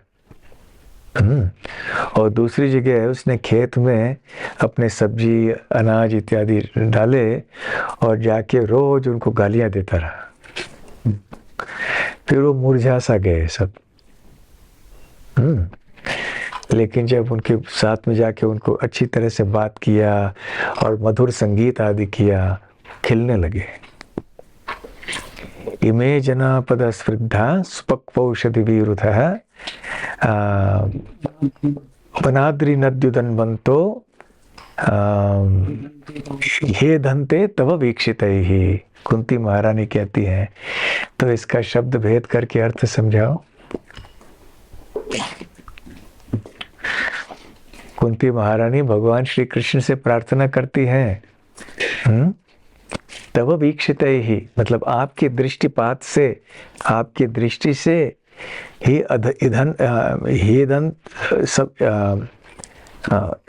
और दूसरी जगह उसने खेत में अपने सब्जी अनाज इत्यादि डाले और जाके रोज उनको गालियां देता रहा। फिर वो मुरझा सा गए सब। लेकिन जब उनके साथ में जाके उनको अच्छी तरह से बात किया और मधुर संगीत आदि किया, खिलने लगे। इमे जना पद स्पृद्धा सुपक्वौषधि विरुधः वनाद्रि नद्युदन्वन्तो हे धन्ते तव वीक्षितैहि। कुंती महारानी कहती हैं, तो इसका शब्द भेद करके अर्थ समझाओ। कुंती महारानी भगवान श्री कृष्ण से प्रार्थना करती हैं, तव वीक्षितैहि, मतलब आपके दृष्टिपात से, आपकी दृष्टि से ही ईधन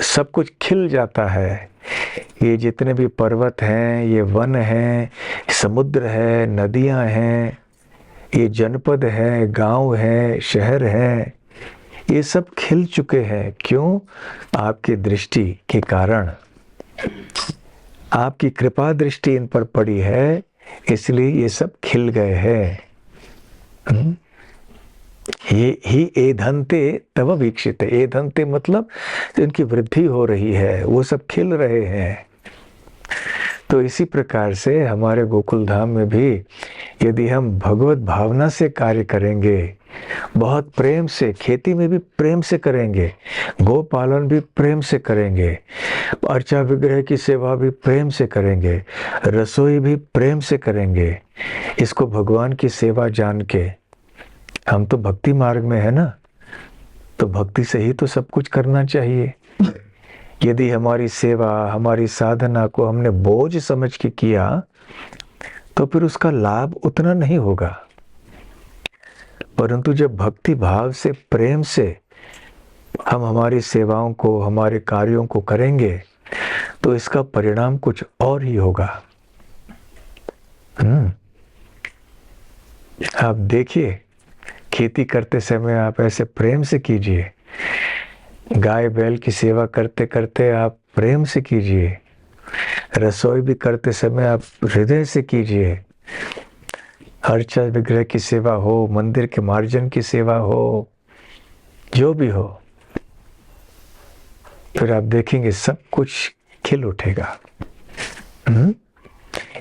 सब कुछ खिल जाता है। ये जितने भी पर्वत हैं, ये वन हैं, समुद्र है, नदियां हैं, ये जनपद है, गांव है, शहर है, ये सब खिल चुके हैं। क्यों? आपकी दृष्टि के कारण, आपकी कृपा दृष्टि इन पर पड़ी है, इसलिए ये सब खिल गए हैं। ये ही एधन्ते तव वीक्षित। एधन्ते मतलब इनकी वृद्धि हो रही है, वो सब खिल रहे हैं। तो इसी प्रकार से हमारे गोकुल धाम में भी यदि हम भगवत भावना से कार्य करेंगे, बहुत प्रेम से, खेती में भी प्रेम से करेंगे, गोपालन भी प्रेम से करेंगे, अर्चा विग्रह की सेवा भी प्रेम से करेंगे, रसोई भी प्रेम से करेंगे, इसको भगवान की सेवा जान के, हम तो भक्ति मार्ग में है ना, तो भक्ति से ही तो सब कुछ करना चाहिए। यदि हमारी सेवा, हमारी साधना को हमने बोझ समझ के किया, तो फिर उसका लाभ उतना नहीं होगा। परंतु जब भक्ति भाव से, प्रेम से हम हमारी सेवाओं को, हमारे कार्यों को करेंगे, तो इसका परिणाम कुछ और ही होगा। आप देखिए, खेती करते समय आप ऐसे प्रेम से कीजिए, गाय बैल की सेवा करते करते आप प्रेम से कीजिए, रसोई भी करते समय आप हृदय से कीजिए, अर्चा विग्रह की सेवा हो, मंदिर के मार्जन की सेवा हो, जो भी हो, फिर आप देखेंगे सब कुछ खिल उठेगा।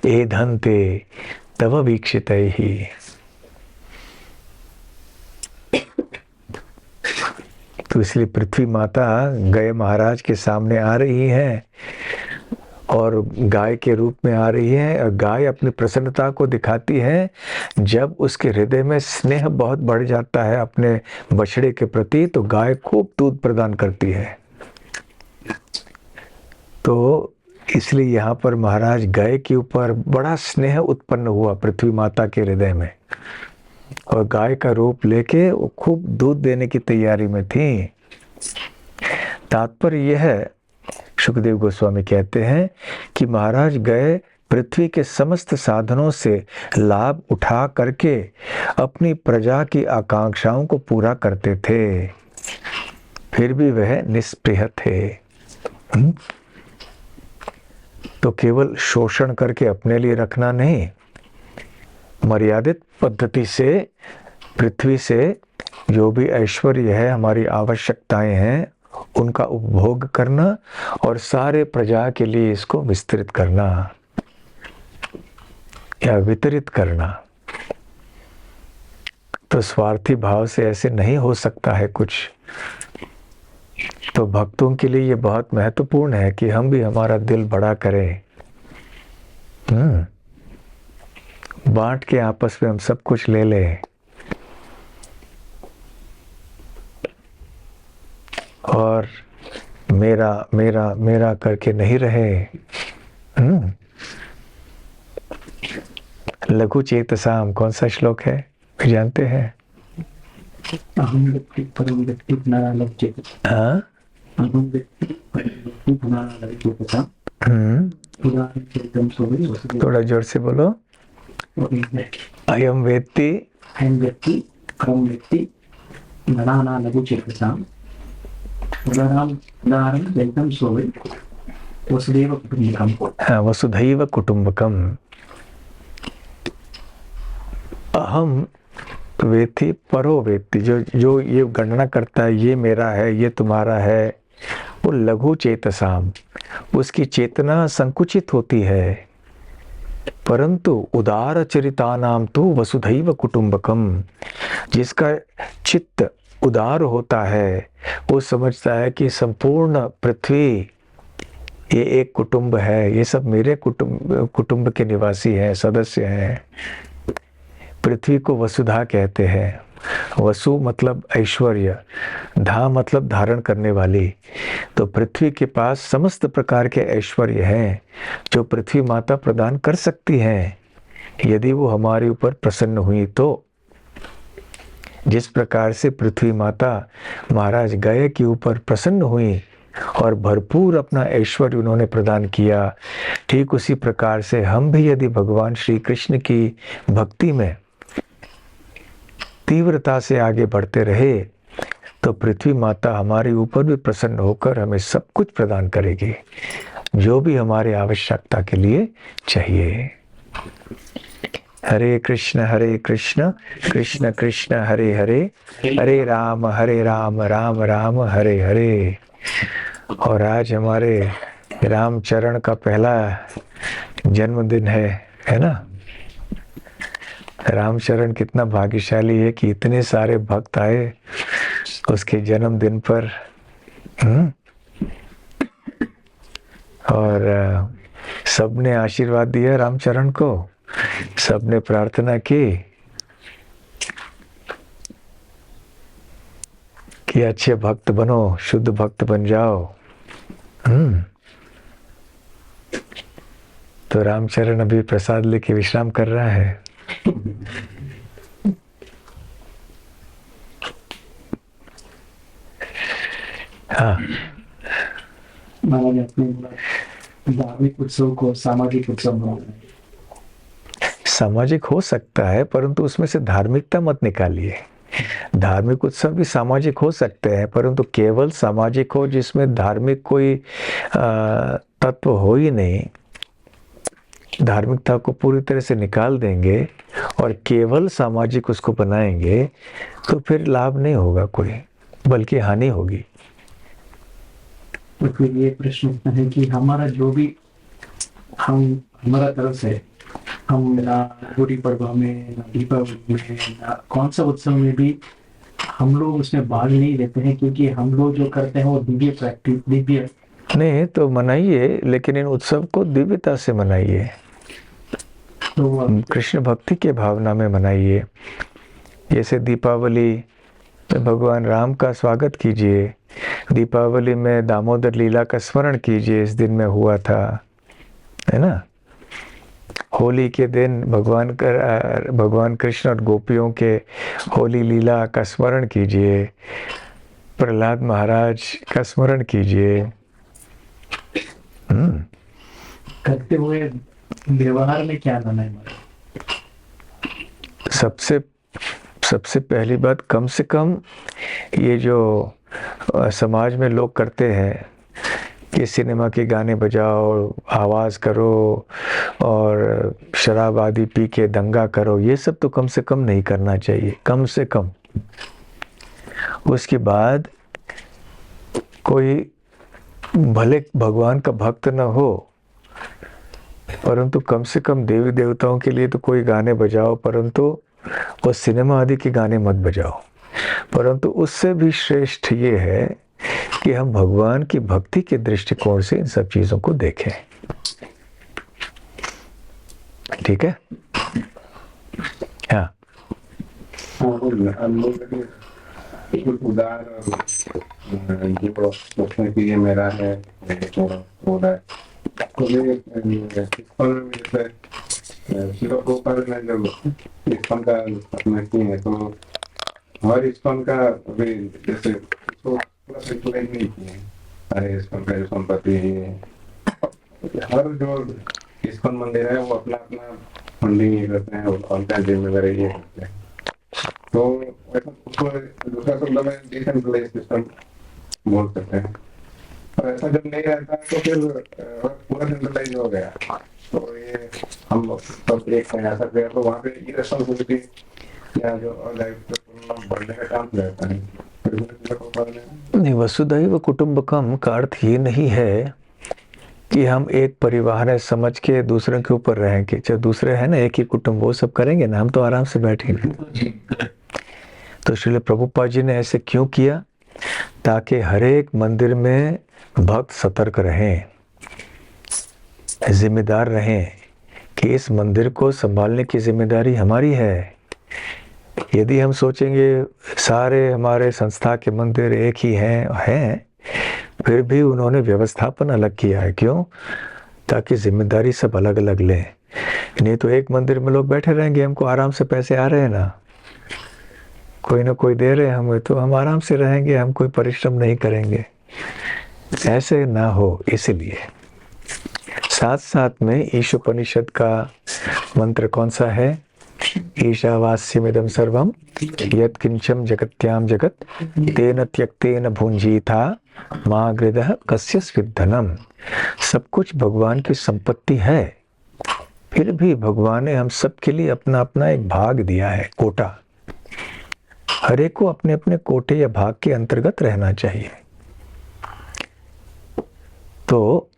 ए धन्ते तव वीक्षितैहि। तो इसलिए पृथ्वी माता गए महाराज के सामने आ रही हैं और गाय के रूप में आ रही है, और गाय अपनी प्रसन्नता को दिखाती है जब उसके हृदय में स्नेह बहुत बढ़ जाता है अपने बछड़े के प्रति, तो गाय खूब दूध प्रदान करती है। तो इसलिए यहाँ पर महाराज गाय के ऊपर बड़ा स्नेह उत्पन्न हुआ पृथ्वी माता के हृदय में। और गाय का रूप लेके वो खूब दूध देने की तैयारी में थी। तात्पर्य यह है, सुखदेव गोस्वामी कहते हैं कि महाराज गए पृथ्वी के समस्त साधनों से लाभ उठा करके अपनी प्रजा की आकांक्षाओं को पूरा करते थे, फिर भी वह निष्प्रिय थे। तो केवल शोषण करके अपने लिए रखना नहीं, मर्यादित पद्धति से पृथ्वी से जो भी ऐश्वर्य है, हमारी आवश्यकताएं हैं, उनका उपभोग करना और सारे प्रजा के लिए इसको विस्तृत करना या वितरित करना। तो स्वार्थी भाव से ऐसे नहीं हो सकता है कुछ। तो भक्तों के लिए ये बहुत महत्वपूर्ण है कि हम भी हमारा दिल बड़ा करें, बांट के आपस में हम सब कुछ ले लें और मेरा मेरा मेरा करके नहीं रहे। लघु चेतसाम कौन सा श्लोक है, जानते हैं? अहम व्यक्ति परम व्यक्ति धनालव चेतसा। हाँ, अहम व्यक्ति परम व्यक्ति धनालव चेतसा। थोड़ा जोर से बोलो। अयम व्यक्ति, अहम व्यक्ति परम व्यक्ति धनालव चेतसा। वसुधैव कुटुम्बकम। हाँ, वसुधैव कुटुम्बकम। अहम वेत्ति परो वेत्ति, जो ये गणना करता है ये मेरा है, ये तुम्हारा है, वो लघु चेतसाम, उसकी चेतना संकुचित होती है। परंतु उदार चरितानाम तो वसुधैव कुटुम्बकम, जिसका चित्त उदार होता है, वो समझता है कि संपूर्ण पृथ्वी ये एक कुटुंब है, ये सब मेरे कुटुंब के निवासी हैं, सदस्य हैं। पृथ्वी को वसुधा कहते हैं। वसु मतलब ऐश्वर्य, धा मतलब धारण करने वाली। तो पृथ्वी के पास समस्त प्रकार के ऐश्वर्य हैं जो पृथ्वी माता प्रदान कर सकती हैं, यदि वो हमारे ऊपर प्रसन्न हुई तो। जिस प्रकार से पृथ्वी माता महाराज गए के ऊपर प्रसन्न हुई और भरपूर अपना ऐश्वर्य उन्होंने प्रदान किया, ठीक उसी प्रकार से हम भी यदि भगवान श्री कृष्ण की भक्ति में तीव्रता से आगे बढ़ते रहे तो पृथ्वी माता हमारे ऊपर भी प्रसन्न होकर हमें सब कुछ प्रदान करेगी, जो भी हमारे आवश्यकता के लिए चाहिए। हरे कृष्ण कृष्ण कृष्ण हरे हरे, हरे राम राम राम हरे हरे। और आज हमारे रामचरण का पहला जन्मदिन है ना। रामचरण कितना भाग्यशाली है कि इतने सारे भक्त आए उसके जन्मदिन पर। और सबने आशीर्वाद दिया रामचरण को, सबने प्रार्थना की कि अच्छे भक्त बनो, शुद्ध भक्त बन जाओ। तो रामचरण अभी प्रसाद लेके विश्राम कर रहा है। हाँ, धार्मिक उत्सव को सामाजिक उत्सव बनाना। सामाजिक हो सकता है, परंतु उसमें से धार्मिकता मत निकालिए। धार्मिक उत्सव भी सामाजिक हो सकते हैं, परंतु केवल सामाजिक हो जिसमें धार्मिक कोई तत्व हो ही नहीं। धार्मिकता को पूरी तरह से निकाल देंगे और केवल सामाजिक उसको बनाएंगे तो फिर लाभ नहीं होगा कोई, बल्कि हानि होगी। तो फिर ये प्रश्न उठता है कि हमारा जो भी हमारा तरफ से हम ना गुड़ी पड़वा में, ना दीपावली में, ना कौन सा उत्सव में भी हम लोग उसमें भाग नहीं लेते हैं, क्योंकि हम लोग जो करते हैं वो दिव्य नहीं तो मनाइए, लेकिन इन उत्सव को दिव्यता से मनाइए, तो कृष्ण भक्ति के भावना में मनाइए। जैसे दीपावली में भगवान राम का स्वागत कीजिए, दीपावली में दामोदर लीला का स्मरण कीजिए, इस दिन में हुआ था, है ना। होली के दिन भगवान कृष्ण और गोपियों के होली लीला का स्मरण कीजिए, प्रहलाद महाराज का स्मरण कीजिए। करते हुए व्यवहार में क्या लाना है हमारा? सबसे पहली बात, कम से कम ये जो समाज में लोग करते हैं कि सिनेमा के गाने बजाओ, आवाज़ करो और शराब आदि पी के दंगा करो, ये सब तो कम से कम नहीं करना चाहिए, कम से कम। उसके बाद कोई भले भगवान का भक्त न हो, परंतु कम से कम देवी देवताओं के लिए तो कोई गाने बजाओ, परंतु वो सिनेमा आदि के गाने मत बजाओ। परंतु उससे भी श्रेष्ठ ये है कि हम भगवान की भक्ति के दृष्टिकोण से इन सब चीजों को देखें। ठीक है? हाँ, जो सोचने की ये मेरा है तो शिव गोपाल ने जब इस्कॉन का स्थापना की है तो हर इस्कॉन का अभी जैसे इसको पूरा सेंट्रलाइज नहीं किए हैं, अरे इस्कॉन का जो संपत्ति है, हर जो इस्कॉन मंदिर है वो अपना अपना फंडिंग करते हैं और उनका जिम्मेदारी ये करते हैं। तो उसको दूसरा शब्द में डिसेंट्रलाइज सिस्टम बोल सकते हैं। और ऐसा जब नहीं रहता है तो फिर पूरा सेंट्रलाइज हो गया, तो ये हम सब एक ऐसा गया तो वहाँ पे ये रिस्पॉन्सिबिलिटी या जो लाइफ बढ़ने का काम रहता है। नहीं, वसुधैव कुटुंबकम का अर्थ ये नहीं है कि हम एक परिवार है समझ के दूसरों के ऊपर रहेंगे। जो दूसरे हैं ना, एक ही कुटुंब, वो सब करेंगे ना, हम तो आराम से बैठेंगे। तो श्रील प्रभुपाद जी ने ऐसे क्यों किया? ताकि हर एक मंदिर में भक्त सतर्क रहें, जिम्मेदार रहें कि इस मंदिर को संभालने की जिम्मेदारी हमारी है। यदि हम सोचेंगे सारे हमारे संस्था के मंदिर एक ही हैं, फिर भी उन्होंने व्यवस्थापन अलग किया है। क्यों? ताकि जिम्मेदारी सब अलग अलग लें। नहीं तो एक मंदिर में लोग बैठे रहेंगे, हमको आराम से पैसे आ रहे हैं ना, कोई ना कोई दे रहे हैं हमें, तो हम आराम से रहेंगे, हम कोई परिश्रम नहीं करेंगे। ऐसे ना हो, इसलिए साथ साथ में ईशोपनिषद का मंत्र कौन सा है? ईशावास्यमिदं सर्वं यत्किंचम जगत्याम जगत तेन त्यक्तेन भुंजीथा मा गृधः कस्य स्विद्धनम। सब कुछ भगवान की संपत्ति है, फिर भी भगवान ने हम सब के लिए अपना अपना एक भाग दिया है, कोटा। हर एक को अपने अपने कोटे या भाग के अंतर्गत रहना चाहिए। तो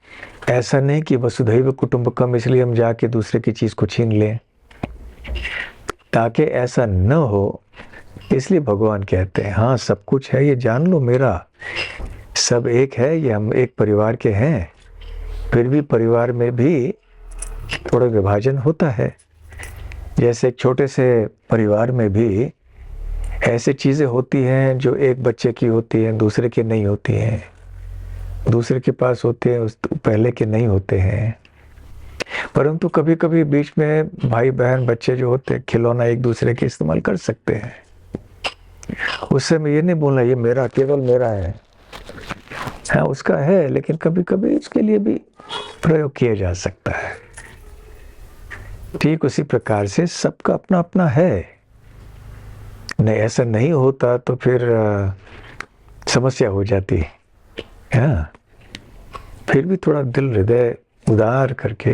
ऐसा नहीं कि वसुधैव कुटुंबकम इसलिए हम जाके दूसरे की चीज को छीन लें। ताकि ऐसा न हो इसलिए भगवान कहते हैं, हाँ सब कुछ है, ये जान लो मेरा, सब एक है, ये हम एक परिवार के हैं। फिर भी परिवार में भी थोड़ा विभाजन होता है। जैसे एक छोटे से परिवार में भी ऐसे चीज़ें होती हैं जो एक बच्चे की होती हैं, दूसरे के नहीं होती हैं, दूसरे के पास होते हैं, उस पहले के नहीं होते हैं। परंतु कभी कभी बीच में भाई बहन बच्चे जो होते हैं, खिलौना एक दूसरे के इस्तेमाल कर सकते हैं। उससे मैं ये नहीं बोलना ये मेरा, केवल मेरा है, हाँ उसका है, लेकिन कभी कभी उसके लिए भी प्रयोग किया जा सकता है। ठीक उसी प्रकार से सबका अपना अपना है। नहीं, ऐसा नहीं होता तो फिर समस्या हो जाती है। हाँ, फिर भी थोड़ा दिल हृदय उदार करके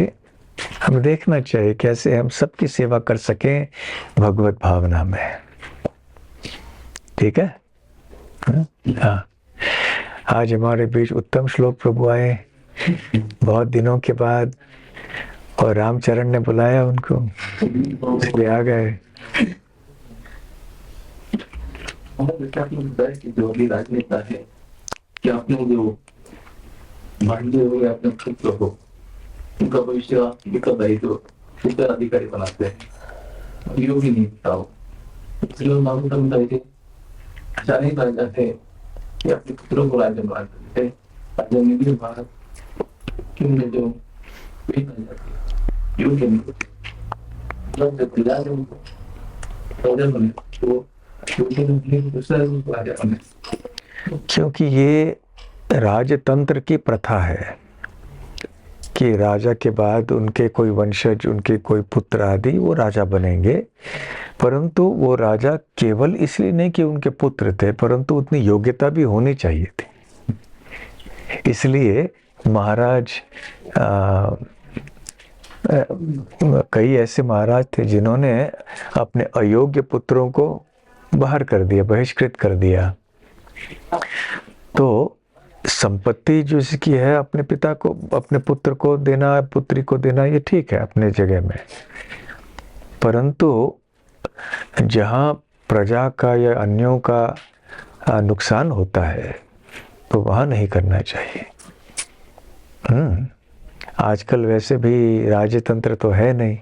हम देखना चाहिए कैसे हम सबकी सेवा कर सकें भगवत भावना में। ठीक है? हाँ, आज हमारे बीच उत्तम श्लोक प्रभु आए बहुत दिनों के बाद, और रामचरण ने बुलाया उनको, इसलिए आ गए। जैसे आपने बताया कि जो अभी राजनेता है, कि आपने जो भांडे हो या अपने पुत्र हो, उनका भविष्य उनका दायित्व उत्तराधिकारी बनाते हैं, योगी नहीं होता हो, इसलिए मालूम तक बताइए अच्छा नहीं बन जाते कि अपने पुत्रों को राज्य बना देते, राज्य में भी भारत क्यों नहीं जो बन जाती है। योग्य नहीं होते। मतलब जब पिला रहे उनको राजा बने तो योग्य नहीं, दूसरा राजा बने। क्योंकि ये राजतंत्र की प्रथा है कि राजा के बाद उनके कोई वंशज, उनके कोई पुत्र आदि वो राजा बनेंगे, परंतु वो राजा केवल इसलिए नहीं कि उनके पुत्र थे, परंतु उतनी योग्यता भी होनी चाहिए थी। इसलिए महाराज कई ऐसे महाराज थे जिन्होंने अपने अयोग्य पुत्रों को बाहर कर दिया, बहिष्कृत कर दिया। तो संपत्ति जो इसकी है अपने पिता को, अपने पुत्र को देना, पुत्री को देना, ये ठीक है अपने जगह में, परंतु जहाँ प्रजा का या अन्यों का नुकसान होता है तो वहाँ नहीं करना चाहिए। आजकल वैसे भी राजतंत्र तो है नहीं।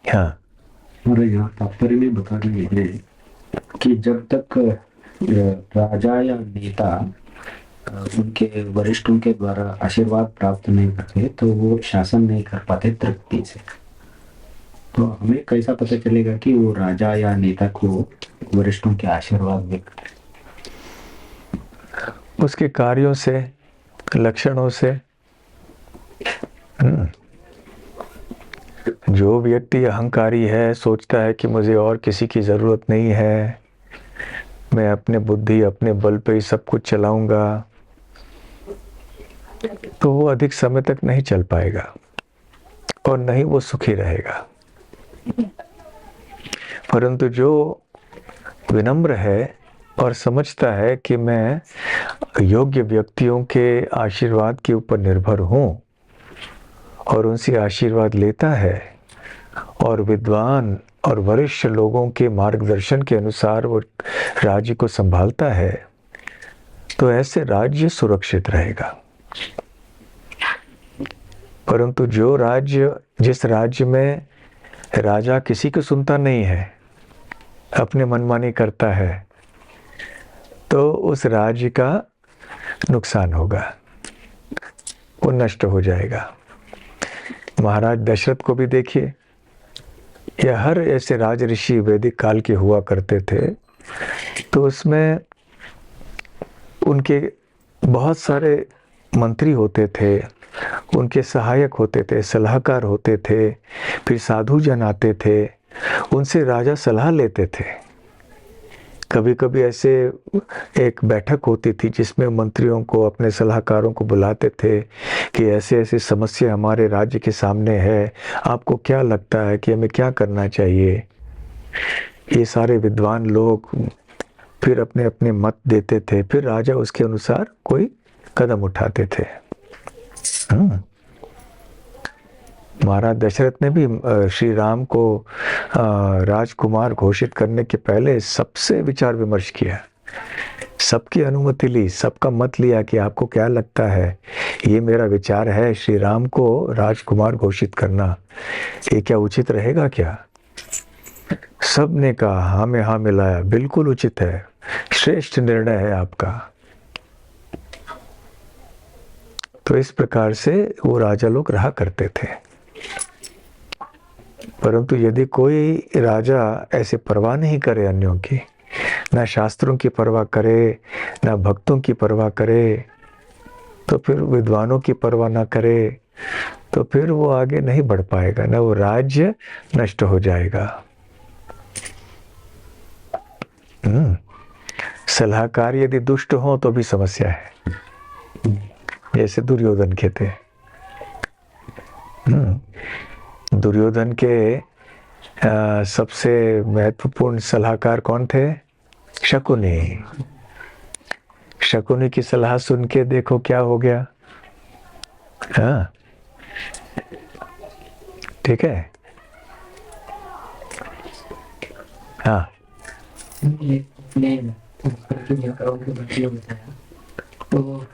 हाँ, और यहाँ तात्पर्य में बता रहे हैं कि जब तक राजा या नेता उनके वरिष्ठों के द्वारा आशीर्वाद प्राप्त नहीं करते तो वो शासन नहीं कर पाते तृप्ति से। तो हमें कैसा पता चलेगा कि वो राजा या नेता को वरिष्ठों के आशीर्वाद मिलते? उसके कार्यों से, लक्षणों से। जो व्यक्ति अहंकारी है, सोचता है कि मुझे और किसी की जरूरत नहीं है, मैं अपने बुद्धि, अपने बल पे ही सब कुछ चलाऊंगा, तो वो अधिक समय तक नहीं चल पाएगा और नहीं वो सुखी रहेगा। परंतु जो विनम्र है और समझता है कि मैं योग्य व्यक्तियों के आशीर्वाद के ऊपर निर्भर हूँ और उनसे आशीर्वाद लेता है और विद्वान और वरिष्ठ लोगों के मार्गदर्शन के अनुसार वो राज्य को संभालता है, तो ऐसे राज्य सुरक्षित रहेगा। परंतु जिस राज्य में राजा किसी को सुनता नहीं है, अपने मनमानी करता है, तो उस राज्य का नुकसान होगा, वो नष्ट हो जाएगा। महाराज दशरथ को भी देखिए, या हर ऐसे राज ऋषि वैदिक काल के हुआ करते थे, तो उसमें उनके बहुत सारे मंत्री होते थे, उनके सहायक होते थे, सलाहकार होते थे, फिर साधु जन आते थे, उनसे राजा सलाह लेते थे। कभी कभी ऐसे एक बैठक होती थी जिसमें मंत्रियों को, अपने सलाहकारों को बुलाते थे कि ऐसे ऐसे समस्या हमारे राज्य के सामने है, आपको क्या लगता है कि हमें क्या करना चाहिए। ये सारे विद्वान लोग फिर अपने अपने मत देते थे, फिर राजा उसके अनुसार कोई कदम उठाते थे। महाराज दशरथ ने भी श्री राम को राजकुमार घोषित करने के पहले सबसे विचार विमर्श किया, सबकी अनुमति ली, सबका मत लिया कि आपको क्या लगता है, ये मेरा विचार है, श्री राम को राजकुमार घोषित करना, ये क्या उचित रहेगा क्या? सब ने कहा हाँ में हाँ मिलाया, बिल्कुल उचित है, श्रेष्ठ निर्णय है आपका। तो इस प्रकार से वो राजा लोग रहा करते थे। परंतु यदि कोई राजा ऐसे परवाह नहीं करे अन्यों की, ना शास्त्रों की परवाह करे, ना भक्तों की परवाह करे, तो फिर विद्वानों की परवाह ना करे, तो फिर वो आगे नहीं बढ़ पाएगा, ना वो राज्य नष्ट हो जाएगा। सलाहकार यदि दुष्ट हो तो भी समस्या है, जैसे दुर्योधन के थे। दुर्योधन के सबसे महत्वपूर्ण सलाहकार कौन थे? शकुनी। शकुनी की सलाह सुन के देखो क्या हो गया। हाँ, ठीक है। हाँ, तो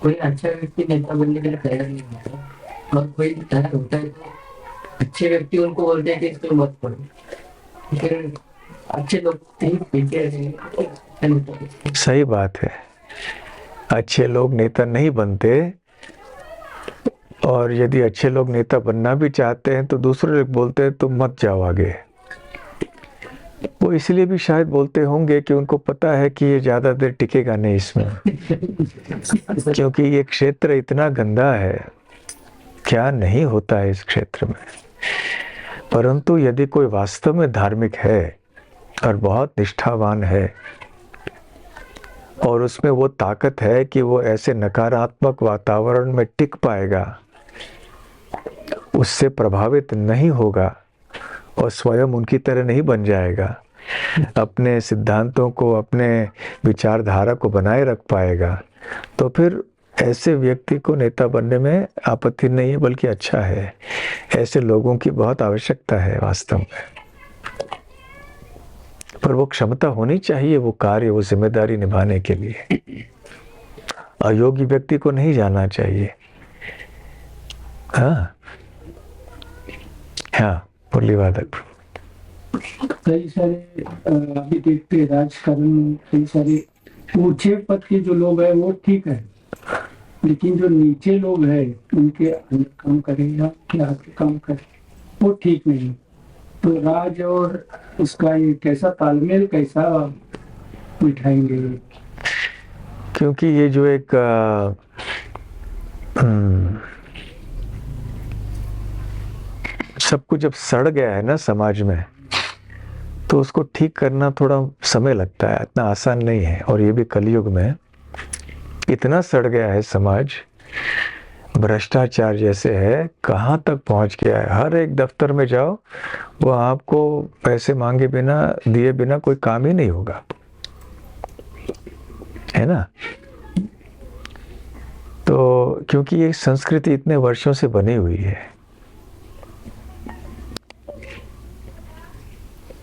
कोई अच्छा व्यक्ति नेता बनने के लिए तैयार नहीं होता, और कोई तैयार होता है तो अच्छे व्यक्ति उनको बोलते हैं कि इसको मत पढ़ो, फिर अच्छे लोग पीछे रहेंगे। सही बात है। अच्छे लोग नेता नहीं बनते, और यदि अच्छे लोग नेता बनना भी चाहते हैं तो दूसरे लोग बोलते हैं तुम मत जाओ आगे। वो इसलिए भी शायद बोलते होंगे कि उनको पता है कि ये ज़्यादा देर टिकेगा नहीं इसमें, क्योंकि ये क्षेत्र इतना गंदा है, क्या नहीं होता है इस क्षेत्र में। परंतु यदि कोई वास्तव में धार्मिक है और बहुत निष्ठावान है और उसमें वो ताकत है कि वो ऐसे नकारात्मक वातावरण में टिक पाएगा, उससे प्रभावित नहीं होगा और स्वयं उनकी तरह नहीं बन जाएगा, अपने सिद्धांतों को, अपने विचारधारा को बनाए रख पाएगा, तो फिर ऐसे व्यक्ति को नेता बनने में आपत्ति नहीं है, बल्कि अच्छा है। ऐसे लोगों की बहुत आवश्यकता है वास्तव में। पर वो क्षमता होनी चाहिए वो कार्य, वो जिम्मेदारी निभाने के लिए। अयोग्य व्यक्ति को नहीं जाना चाहिए। हाँ हाँ, मुरलीवादक। कई सारे अभी देखते हैं राजकारण, कई सारे ऊंचे पद के जो लोग हैं वो ठीक है, लेकिन जो नीचे लोग हैं उनके अंदर काम करेगा क्या आगे काम करे वो ठीक नहीं। तो राज और उसका ये कैसा तालमेल कैसा बिठाएंगे? क्योंकि ये जो एक सब कुछ जब सड़ गया है ना समाज में, तो उसको ठीक करना थोड़ा समय लगता है, इतना आसान नहीं है। और ये भी कलयुग में इतना सड़ गया है समाज, भ्रष्टाचार जैसे है, कहाँ तक पहुँच गया है। हर एक दफ्तर में जाओ, वो आपको पैसे मांगे बिना, दिए बिना कोई काम ही नहीं होगा, है ना। तो क्योंकि ये संस्कृति इतने वर्षों से बनी हुई है,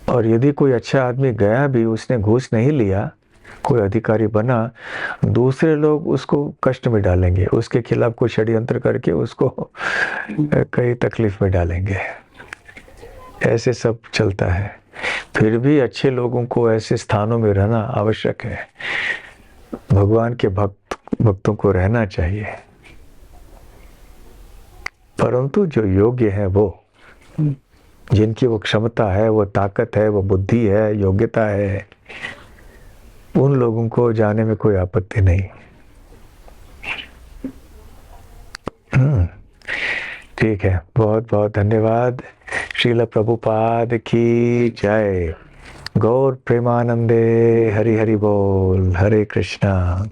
और यदि कोई अच्छा आदमी गया भी, उसने घूस नहीं लिया, कोई अधिकारी बना, दूसरे लोग उसको कष्ट में डालेंगे, उसके खिलाफ कोई षड्यंत्र करके उसको कई तकलीफ में डालेंगे। ऐसे सब चलता है। फिर भी अच्छे लोगों को ऐसे स्थानों में रहना आवश्यक है। भगवान के भक्तों को रहना चाहिए, परंतु जो योग्य है, वो जिनकी वो क्षमता है, वो ताकत है, वो बुद्धि है, योग्यता है, उन लोगों को जाने में कोई आपत्ति नहीं। ठीक है, बहुत बहुत धन्यवाद। श्रील प्रभुपाद की जय। गौर प्रेमानंदे। हरि हरि बोल। हरे कृष्णा।